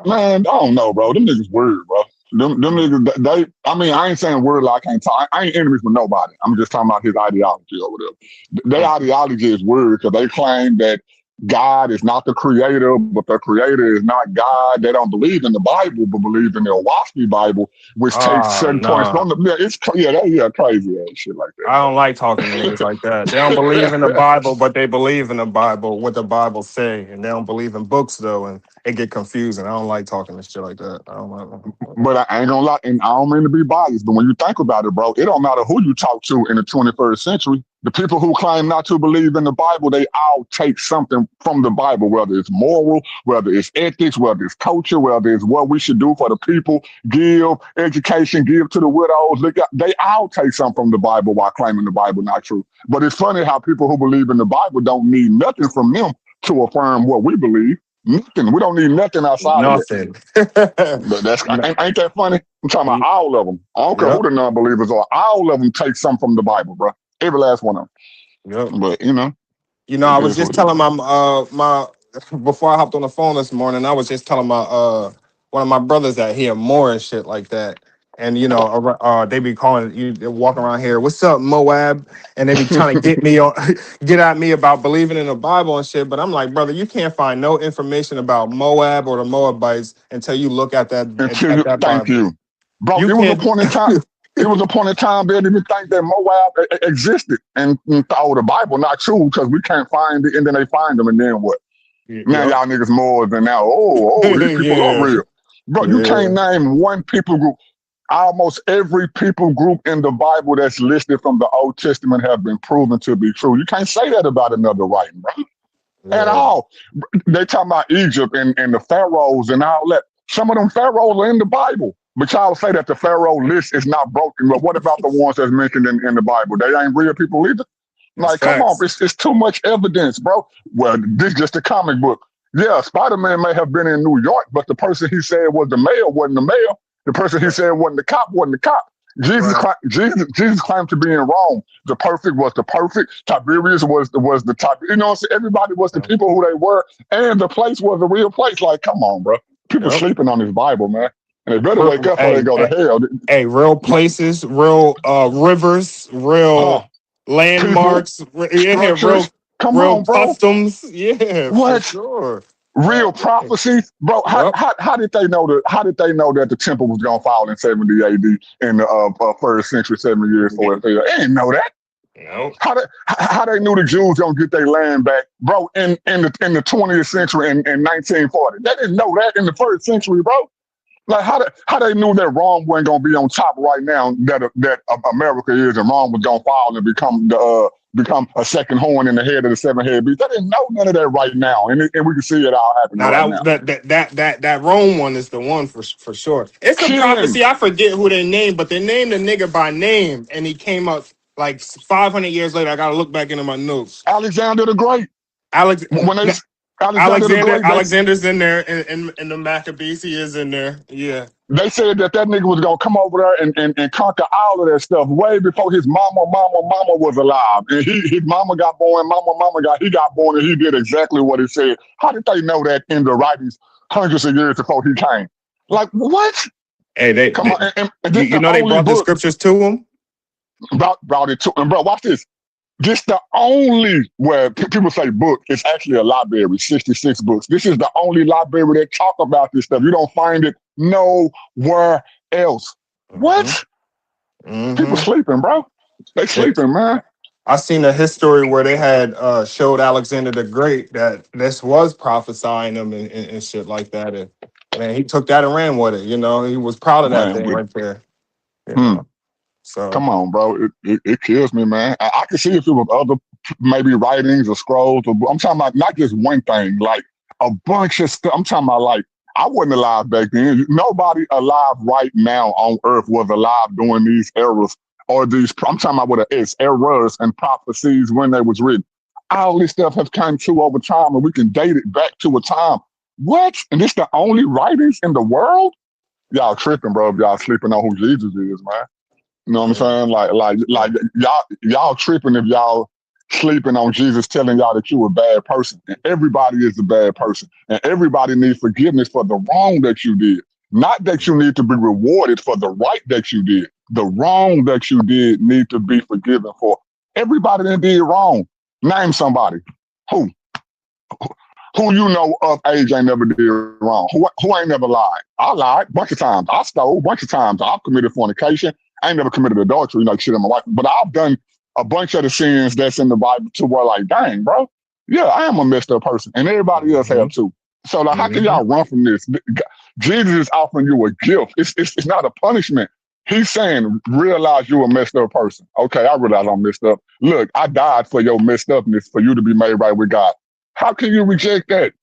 man, I don't know, bro. Them niggas weird, bro. Them niggas, I mean, I ain't saying word like I can't talk. I ain't enemies with nobody. I'm just talking about his ideology over there. Their ideology is weird because they claim that God is not the creator, but the creator is not God. They don't believe in the Bible, but believe in their WASP Bible, which takes certain points from the. Yeah, it's crazy ass shit like that. I don't like talking to niggas like that. They don't believe in the Bible, but they believe in the Bible, what the Bible say, and they don't believe in books though, and it get confusing. I don't like talking to shit like that. I don't like. But I ain't gonna lie, and I don't mean to be biased, but when you think about it, bro, it don't matter who you talk to in the 21st century. The people who claim not to believe in the Bible, they all take something from the Bible, whether it's moral, whether it's ethics, whether it's culture, whether it's what we should do for the people, give education, give to the widows. They all take something from the Bible while claiming the Bible not true. But it's funny how people who believe in the Bible don't need nothing from them to affirm what we believe. Nothing. We don't need nothing outside of it. Nothing. But that's ain't that funny? I'm talking about all of them. I don't care Yep. who the non-believers are. All of them take something from the Bible, bro. Every last one of them. Yep. But I it was is just what it telling is. my before I hopped on the phone this morning, I was just telling my one of my brothers that he had more and shit like that. And they be calling you, they walk around here, what's up, Moab? And they be trying to get me on, get at me about believing in the Bible and shit. But I'm like, brother, you can't find no information about Moab or the Moabites until you look at Until at you, that thank Bible. you, bro. You It was a can't. point in time. It was a point in time they didn't even think that Moab existed, and thought the Bible not true because we can't find it, and then they find them, and then what? Now Yep. y'all niggas more than now. These people are Yeah. real, bro. You Yeah. can't name one people group. Almost every people group in the Bible that's listed from the Old Testament have been proven to be true. You can't say that about another writing, bro. At Yeah. all. They talking about Egypt and the pharaohs and all that. Some of them pharaohs are in the Bible. But y'all say that the pharaoh list is not broken. But what about the ones that's mentioned in the Bible? They ain't real people either. That's Like, come on, facts. it's too much evidence, bro. Well, this is just a comic book. Yeah, Spider-Man may have been in New York, but the person he said was the mayor wasn't the mayor. The person he said wasn't the cop wasn't the cop. Right. Jesus claimed to be in Rome. The perfect was the perfect. Tiberius was the type. You know what I'm saying? Everybody was the Yep. people who they were, and the place was a real place. Like, come on, bro. People Yep. sleeping on this Bible, man. And they better wake up before they go to hell. Hey, real places, real rivers, real People, landmarks, yeah, structures. Come real on, bro. customs. Yeah, for What? sure. Real God damn. prophecies, bro. Yep. How did they know that? How did they know that the temple was gonna fall in 70 A.D. in the first century, 70 years before it fell? They didn't know that. Nope. How they knew the Jews gonna get their land back, bro? In the 20th century in 1940, they didn't know that in the first century, bro. Like how they knew that Rome wasn't gonna be on top right now, that America is, and Rome was gonna fall and become a second horn in the head of the seven head beast. They didn't know none of that right now, and we can see it all happening right Now now. that Rome one is the one for sure. It's a Killing prophecy. I forget who they named, but they named the nigga by name, and he came up like 500 years later. I gotta look back into my notes. Alexander the Great. Alex When they Alexander the Great, Alexander's in there, in the Maccabees. He is in there. Yeah. they said that nigga was gonna come over there and conquer all of that stuff way before his mama was alive. And his mama got born, he got born, and he did exactly what he said. How did they know that in the writings hundreds of years before he came? Like, what? Hey, Come on, and this you the know they only brought the book scriptures to him. brought it to. And bro, watch this. This the only where people say book. It's actually a library, 66 books. This is the only library that talk about this stuff. You don't find it nowhere else. What? People sleeping, bro. They sleeping, man. I seen a history where they had showed Alexander the Great that this was prophesying him and shit like that. And man, he took that and ran with it. You know, he was proud of that Man, thing right there. You hmm. know, so Come on, bro. It kills me, man. I can see if it was other maybe writings or scrolls. I'm talking about not just one thing, like a bunch of stuff. I'm talking about like I wasn't alive back then. Nobody alive right now on Earth was alive during these eras or these. I'm talking about what it is, eras and prophecies when they was written. All this stuff has come true over time, and we can date it back to a time. What? And this the only writings in the world? Y'all tripping, bro. If y'all sleeping on who Jesus is, man. You know what I'm saying? Like y'all tripping if y'all sleeping on Jesus telling y'all that you a bad person. And everybody is a bad person. And everybody needs forgiveness for the wrong that you did. Not that you need to be rewarded for the right that you did. The wrong that you did need to be forgiven for. Everybody that did wrong. Name somebody. Who? Who you know of age ain't never did wrong? Who ain't never lied? I lied a bunch of times. I stole a bunch of times. I've committed fornication. I ain't never committed adultery, like shit in my life. But I've done a bunch of the sins that's in the Bible to where like, dang, bro, yeah, I am a messed up person. And everybody else have too. So like, how can y'all run from this? Jesus is offering you a gift. It's not a punishment. He's saying, realize you're a messed up person. Okay, I realize I'm messed up. Look, I died for your messed upness for you to be made right with God. How can you reject that?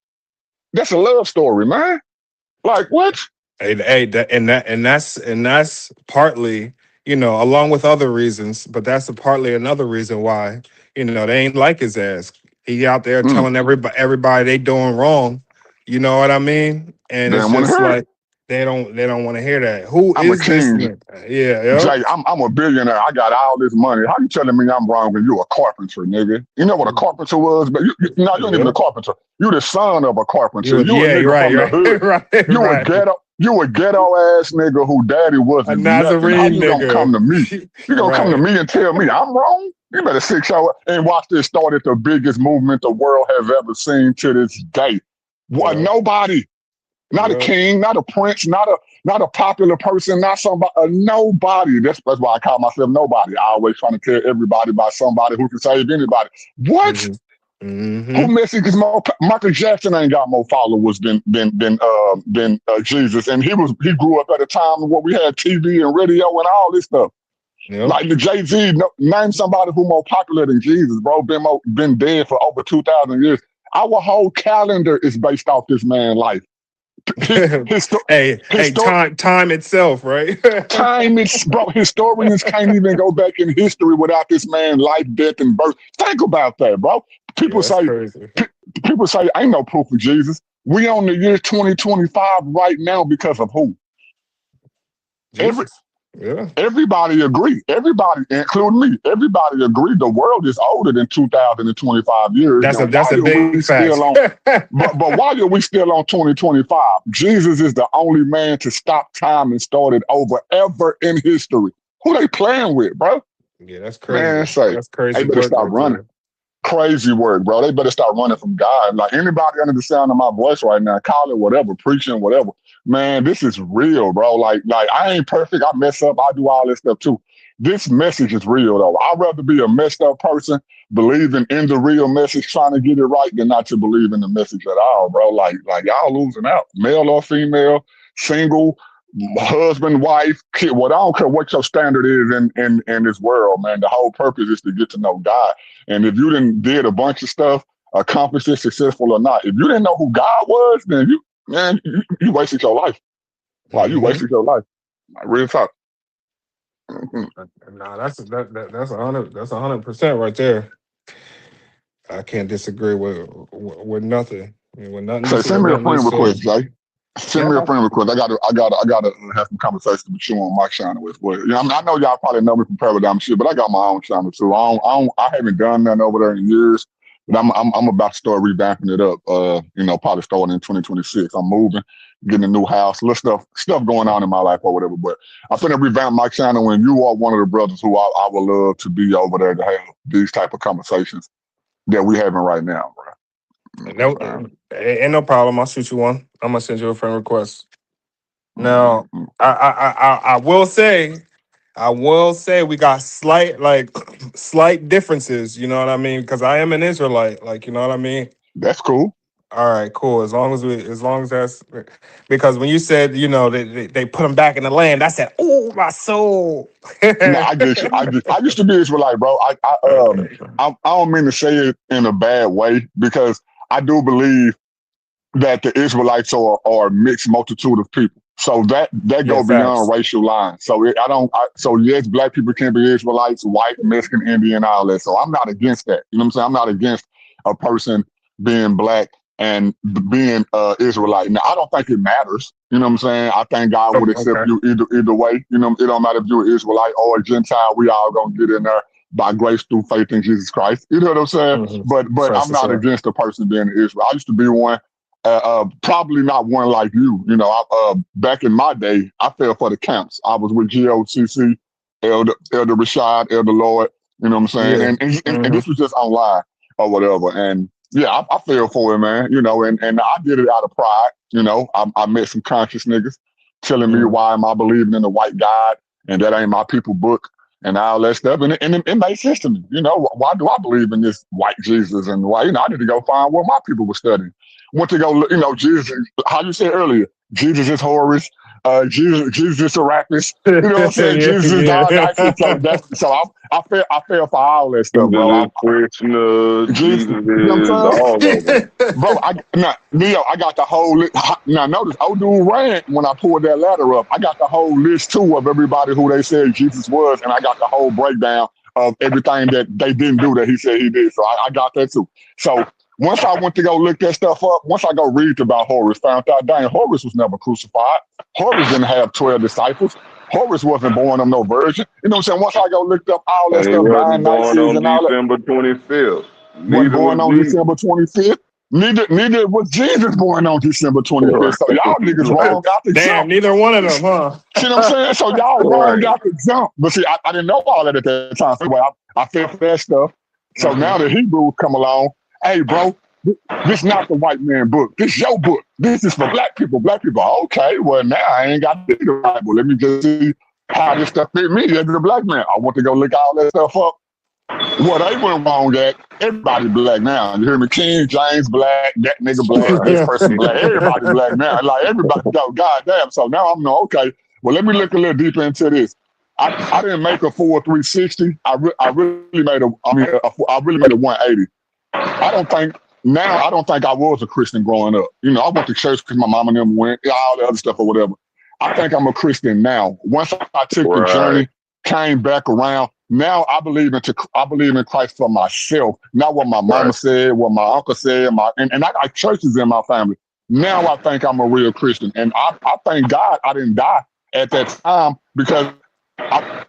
That's a love story, man. Like what? And that's partly, along with other reasons, but that's partly another reason why, they ain't like his ass. He out there Mm, telling everybody they doing wrong. You know what I mean? And they it's don't want to just hear it. like they don't want to hear that. Who I'm a is this king. man? Yeah, yep. Jay, I'm a billionaire. I got all this money. How you telling me I'm wrong when you a carpenter, nigga? You know what a carpenter was? But you ain't even a Yep. carpenter. You the son of a carpenter. You You a yeah, you're nigga right, from you're the hood. right. right, right. You a ghetto ass nigga who daddy A wasn't nothing. How Nazarene you gonna come to me? nigga. You gonna come to Right. me and tell me I'm wrong? You better sit your and watch this started the biggest movement the world has ever seen to this day. What? Yep. Nobody. Not a Yep. king, not a prince, not a popular person, not somebody, nobody. That's why I call myself nobody. I always trying to tell everybody about somebody who can save anybody. What? Who Mm-hmm. Messi is more? Michael Jackson ain't got more followers than Jesus, and he grew up at a time where we had TV and radio and all this stuff. Yep. Like the Jay-Z, name somebody who more popular than Jesus, bro. Been dead for over 2,000 years. Our whole calendar is based off this man's life. hey, time itself, right? Time is, bro. Historians can't even go back in history without this man's life, death, and birth. Think about that, bro. Yeah, People that's say, crazy. people say, ain't no proof of Jesus. We on the year 2025 right now because of who? Every Jesus. Yeah. Everybody agree. Everybody, including me, everybody agree the world is older than 2,025 years. That's Now, a that's why a are we big still fact. on? But why are we still on 2025? Jesus is the only man to stop time and start it over ever in history. Who they playing with, bro? Yeah, that's Man, crazy. say, That's they crazy better work stop right running. there. Crazy work, bro. They better start running from God. Like anybody under the sound of my voice right now, call it whatever, preaching, whatever. Man, this is real, bro. Like I ain't perfect. I mess up. I do all this stuff too. This message is real though. I'd rather be a messed up person believing in the real message, trying to get it right, than not to believe in the message at all, bro. Like y'all losing out, male or female, single, husband, wife, kid. What I don't care what your standard is in this world, man. The whole purpose is to get to know God. And if you did a bunch of stuff, accomplished it, successful or not, if you didn't know who God was, then you wasted your life. Like you Mm-hmm. wasted your life. Like real talk. Mm-hmm. Nah, that's 100. That's 100% right there. I can't disagree with nothing. I mean, with nothing Say, send me a nothing you friend said. request, Jay. Send Yeah, me a friend request. I gotta have some conversations with you on my channel with. Well, I know y'all probably know me from Paradigm shit, but I got my own channel too. I haven't done nothing over there in years, but I'm about to start revamping it up. Probably starting in 2026. I'm moving, getting a new house, little stuff going on in my life or whatever. But I'm finna revamp my channel, and you are one of the brothers who I would love to be over there to have these type of conversations that we having right now, bro. You know no, what I'm ain't no problem. I'll shoot you one. I'm gonna send you a friend request. saying? Now, I will say we got slight differences. You know what I mean? Because I am an Israelite. Like, you know what I mean? That's cool. All right, cool. As long as that's because when you said they put them back in the land, I said, "Oh, my soul." No, I get you. I used to be Israelite, bro. I don't mean to say it in a bad way because I do believe that the Israelites are a mixed multitude of people. So that Yeah, go beyond facts. racial lines. So so yes, black people can be Israelites, white, Mexican, Indian, all that. So I'm not against that. You know what I'm saying? I'm not against a person being black and being Israelite. Now I don't think it matters. You know what I'm saying? I think God would accept Okay. you either way. You know, it don't matter if you're an Israelite or a Gentile. We all gonna get in there by grace through faith in Jesus Christ. You know what I'm saying? Mm-hmm. But For I'm not sure. against a person being Israel. I used to be one. Probably not one like you. Back in my day, I fell for the camps. I was with GOCC, Elder Rashad, Elder Lloyd. You know what I'm saying? Yeah. And Mm-hmm. this was just online or whatever. And yeah, I fell for it, man. And I did it out of pride. I met some conscious niggas telling me Mm-hmm. why am I believing in the white God and that ain't my people book and all that stuff. And it made sense to me. Why do I believe in this white Jesus and why? I need to go find what my people were studying. Went to go look, Jesus, how you said earlier, Jesus is Horus, Jesus is a rapist. You know what I'm saying? Yeah, Jesus is all yeah. that shit. I fell for all that stuff, bro. Jesus is Krishna, Jesus, Jesus you know what I'm is saying? all of them. Bro, Neo, I got the whole list. Now, notice, old dude ran when I pulled that ladder up. I got the whole list, too, of everybody who they said Jesus was, and I got the whole breakdown of everything that they didn't do that he said he did. So I got that, too. So once I went to go look that stuff up, once I go read about Horus, found out, dang, Horus was never crucified. Horus didn't have 12 disciples. Horus wasn't born of no virgin. You know what I'm saying? Once I go looked up all that And he stuff, wasn't born Dionysus on and all that, December 25th. wasn't Neither was born on Jesus. December 25th. Neither was Jesus born on December 25th. So y'all niggas Right. wrong out the Damn, jump. neither one of them, huh? See what I'm saying? So y'all wrong Right. out the jump. But see, I didn't know all that at that time. So anyway, I fell for that stuff. So now the Hebrews come along. Hey, bro, this not the white man book. This your book. This is for black people. Black people. Okay, well, now I ain't got to read the Bible. Let me just see how this stuff fit me as a black man. I want to go look all that stuff up. What they went wrong at, everybody black now. You hear me? King James black, that nigga black, this person black, everybody black now. Like everybody, go, goddamn. So now I'm no okay. Well, let me look a little deeper into this. I didn't make a full 360. I really made I really made a 180. I don't think I was a Christian growing up. You know, I went to church because my mom and them went, all the other stuff or whatever. I think I'm a Christian now. Once I took the journey, came back around. Now I believe in Christ for myself, not what my mama said, what my uncle said, and I got churches in my family. Now I think I'm a real Christian, and I thank God I didn't die at that time because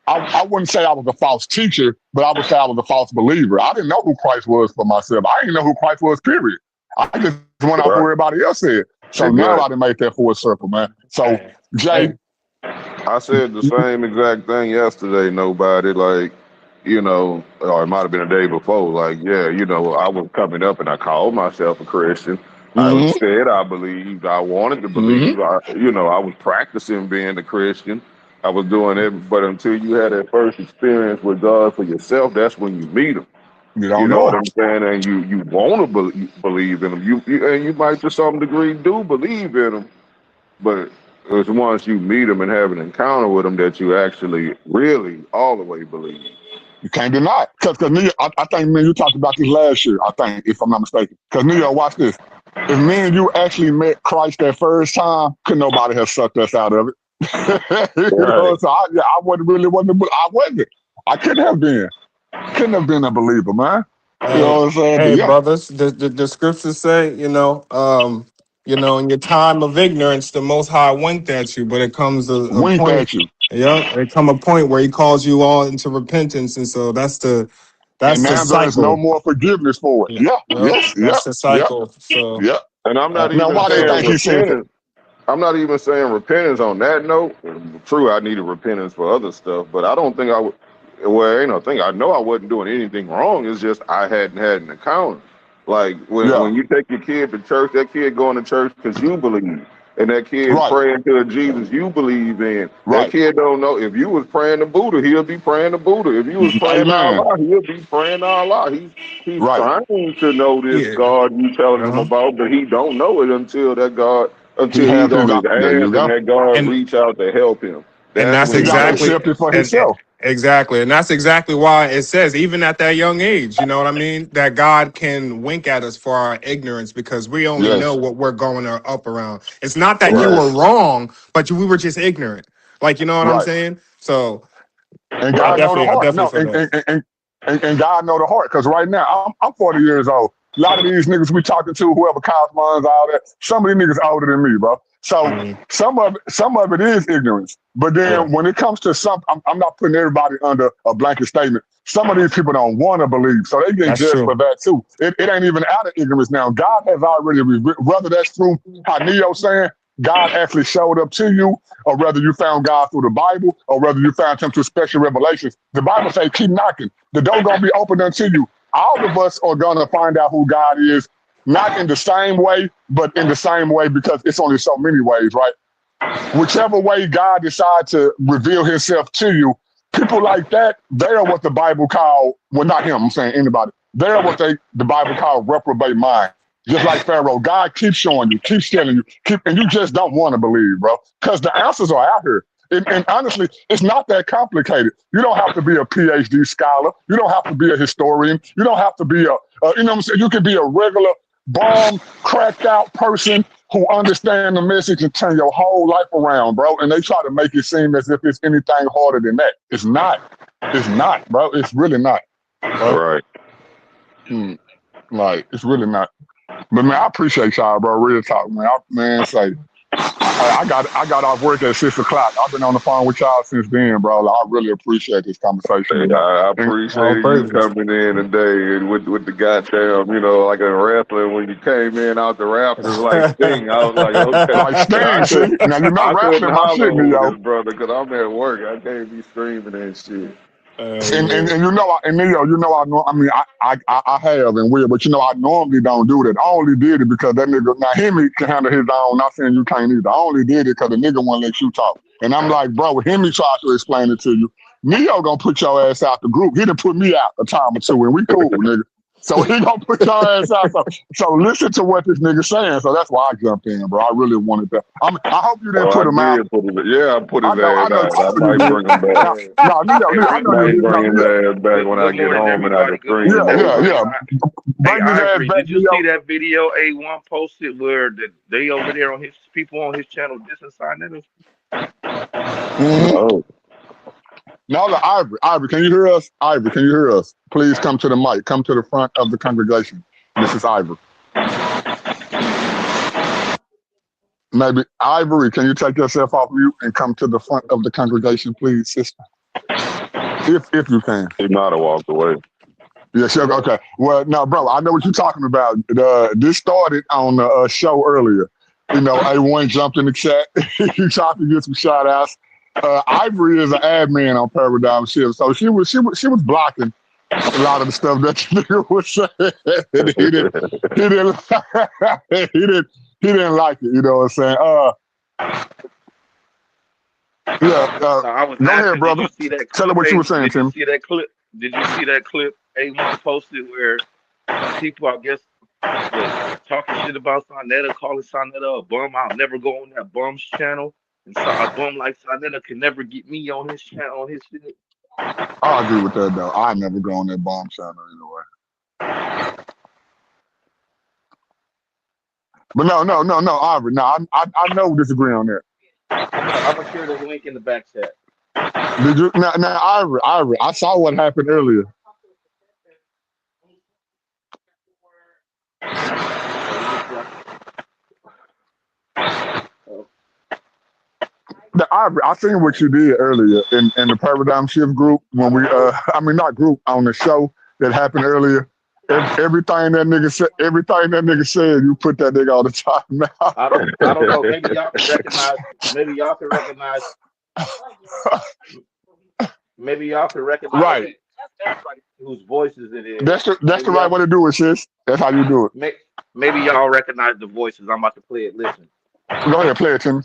I wouldn't say I was a false teacher, but I would say I was a false believer. I didn't know who Christ was for myself. I didn't know who Christ was, period. I just went off what everybody else said. So now I didn't make that full circle, man. So Jay. I said the same exact thing yesterday, nobody. Like, you know, or it might have been a day before. Like, yeah, you know, I was coming up and I called myself a Christian. I said I believed. I wanted to believe. I was practicing being a Christian. I was doing it, but until you had that first experience with God for yourself, that's when you meet Him. You know what I'm saying? And you want to believe in Him. You might to some degree do believe in Him, but it's once you meet Him and have an encounter with Him that you actually really all the way believe. You can't deny it. Because I think, man, you talked about this last year, I think, if I'm not mistaken. Because, Neo, watch this. If me and you actually met Christ that first time, could nobody have sucked us out of it. So I wasn't. I couldn't have been. Couldn't have been a believer, man. You know what I'm saying? Hey, brothers, the scriptures say, in your time of ignorance, the Most High winked at you, but it comes a point. At you. Yeah, it come a point where He calls you all into repentance, and so that's the now cycle. there's no more forgiveness for it. That's the cycle. So and I'm not even saying repentance. I'm not even saying repentance on that note. True, I needed repentance for other stuff, but I don't think I would. Well, ain't no thing. I know I wasn't doing anything wrong. It's just I hadn't had an encounter. Like when you take your kid to church, that kid going to church because you believe, and that kid praying to the Jesus you believe in. That kid don't know if you was praying to Buddha, he'll be praying to Buddha. If you was praying to Allah, he'll be praying to Allah. He's trying to know this God you telling him about, but he don't know it until he's on his ass and that God reach out to help him. And that's exactly for himself. Exactly. And that's exactly why it says, even at that young age, you know what I mean? That God can wink at us for our ignorance because we only know what we're going up around. It's not that you were wrong, but we were just ignorant. Like, you know what I'm saying? So and God know the heart. And God know the heart. Because right now, I'm 40 years old. A lot of these niggas we talking to, whoever Cosmons, all that, some of these niggas older than me, bro. So some of it is ignorance. But then when it comes to I'm not putting everybody under a blanket statement. Some of these people don't want to believe, so they get judged for that too. It ain't even out of ignorance now. God has already, whether that's through how Neo's saying, God actually showed up to you, or whether you found God through the Bible, or whether you found Him through special revelations. The Bible says, keep knocking. The door gonna be open unto you. All of us are gonna find out who God is, not in the same way, but in the same way because it's only so many ways, right? Whichever way God decides to reveal Himself to you, people like that, they are what the Bible called, well, not him, I'm saying anybody. They are what the Bible called reprobate mind. Just like Pharaoh, God keeps showing you, keeps telling you, and you just don't want to believe, bro. Because the answers are out here. And honestly, it's not that complicated. You don't have to be a PhD scholar. You don't have to be a historian. You don't have to be you know what I'm saying? You can be a regular, bomb, cracked out person who understand the message and turn your whole life around, bro. And they try to make it seem as if it's anything harder than that. It's not. It's not, bro. It's really not. Right. Like, it's really not. But man, I appreciate y'all, bro. Real talk, man. I got off work at 6 o'clock. I've been on the phone with y'all since then, bro. Like, I really appreciate this conversation. Hey, I appreciate you coming in today and with the goddamn, you know, like a wrestling when you came in out the Raptors like Sting. I was like, okay, like Sting, see? Now you're not wrestling my shit, Neo. this brother, because I'm at work. I can't be streaming and shit. And you know, and Neo, you know, I have and will, but you know, I normally don't do that. I only did it because that nigga, now Hemi can handle his own. Not saying you can't either. I only did it because the nigga won't let you talk. And I'm like, bro, when Hemi tries to explain it to you, Neo gonna put your ass out the group. He done put me out a time or two, and we cool, nigga. So he gonna put your ass out. So listen to what this nigga saying. So that's why I jumped in, bro. I really wanted that. I hope you didn't put him out. I put his ass out. I might bring him back. No, Neo, I know you bring his ass back when I get home and I can stream. Yeah. Bring his ass back. Did you see that video A1 posted where they over there on his people on his channel dissing Sinetta? Oh. No, Ivory, can you hear us? Ivory, can you hear us? Please come to the mic. Come to the front of the congregation. Mrs. Ivory. Maybe Ivory, can you take yourself off mute and come to the front of the congregation, please, sister? If you can. He might have walked away. Yeah, sure. Okay. Well, no, bro, I know what you're talking about. This started on the show earlier. You know, A1 jumped in the chat. He tried to get some shout outs. Ivory is an admin on Paradigm Shift, so she was blocking a lot of the stuff that the nigga was saying. He didn't like it. You know what I'm saying? Go ahead, brother. Tell her what you were saying, Tim. Did you see that clip A1 posted where people, I guess, was talking shit about Sinetta, calling Sinetta a bum? I'll never go on that bum's channel. And so a bum like Sinetta can never get me on his channel, on his shit. I agree with that, though. I never go on that bomb channel anyway. But no, Ivory. No, I know we disagree on that. I'm gonna share the link in the back chat. Did you? Now, Ivory. I saw what happened earlier. The Ivory, I seen what you did earlier in the Paradigm Shift group when we not group, on the show that happened earlier. Everything that nigga said, you put that nigga on the top now. I don't know. Maybe y'all can recognize. Maybe y'all can recognize. Right. Whose voices it is. That's the right way to do it, sis. That's how you do it. Maybe y'all recognize the voices. I'm about to play it. Listen. Go ahead, play it, Tim.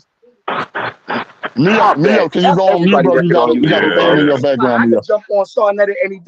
Neo, can you go on mute, bro? You got a fan in your background, Neo. Jump on Sarnetta any day.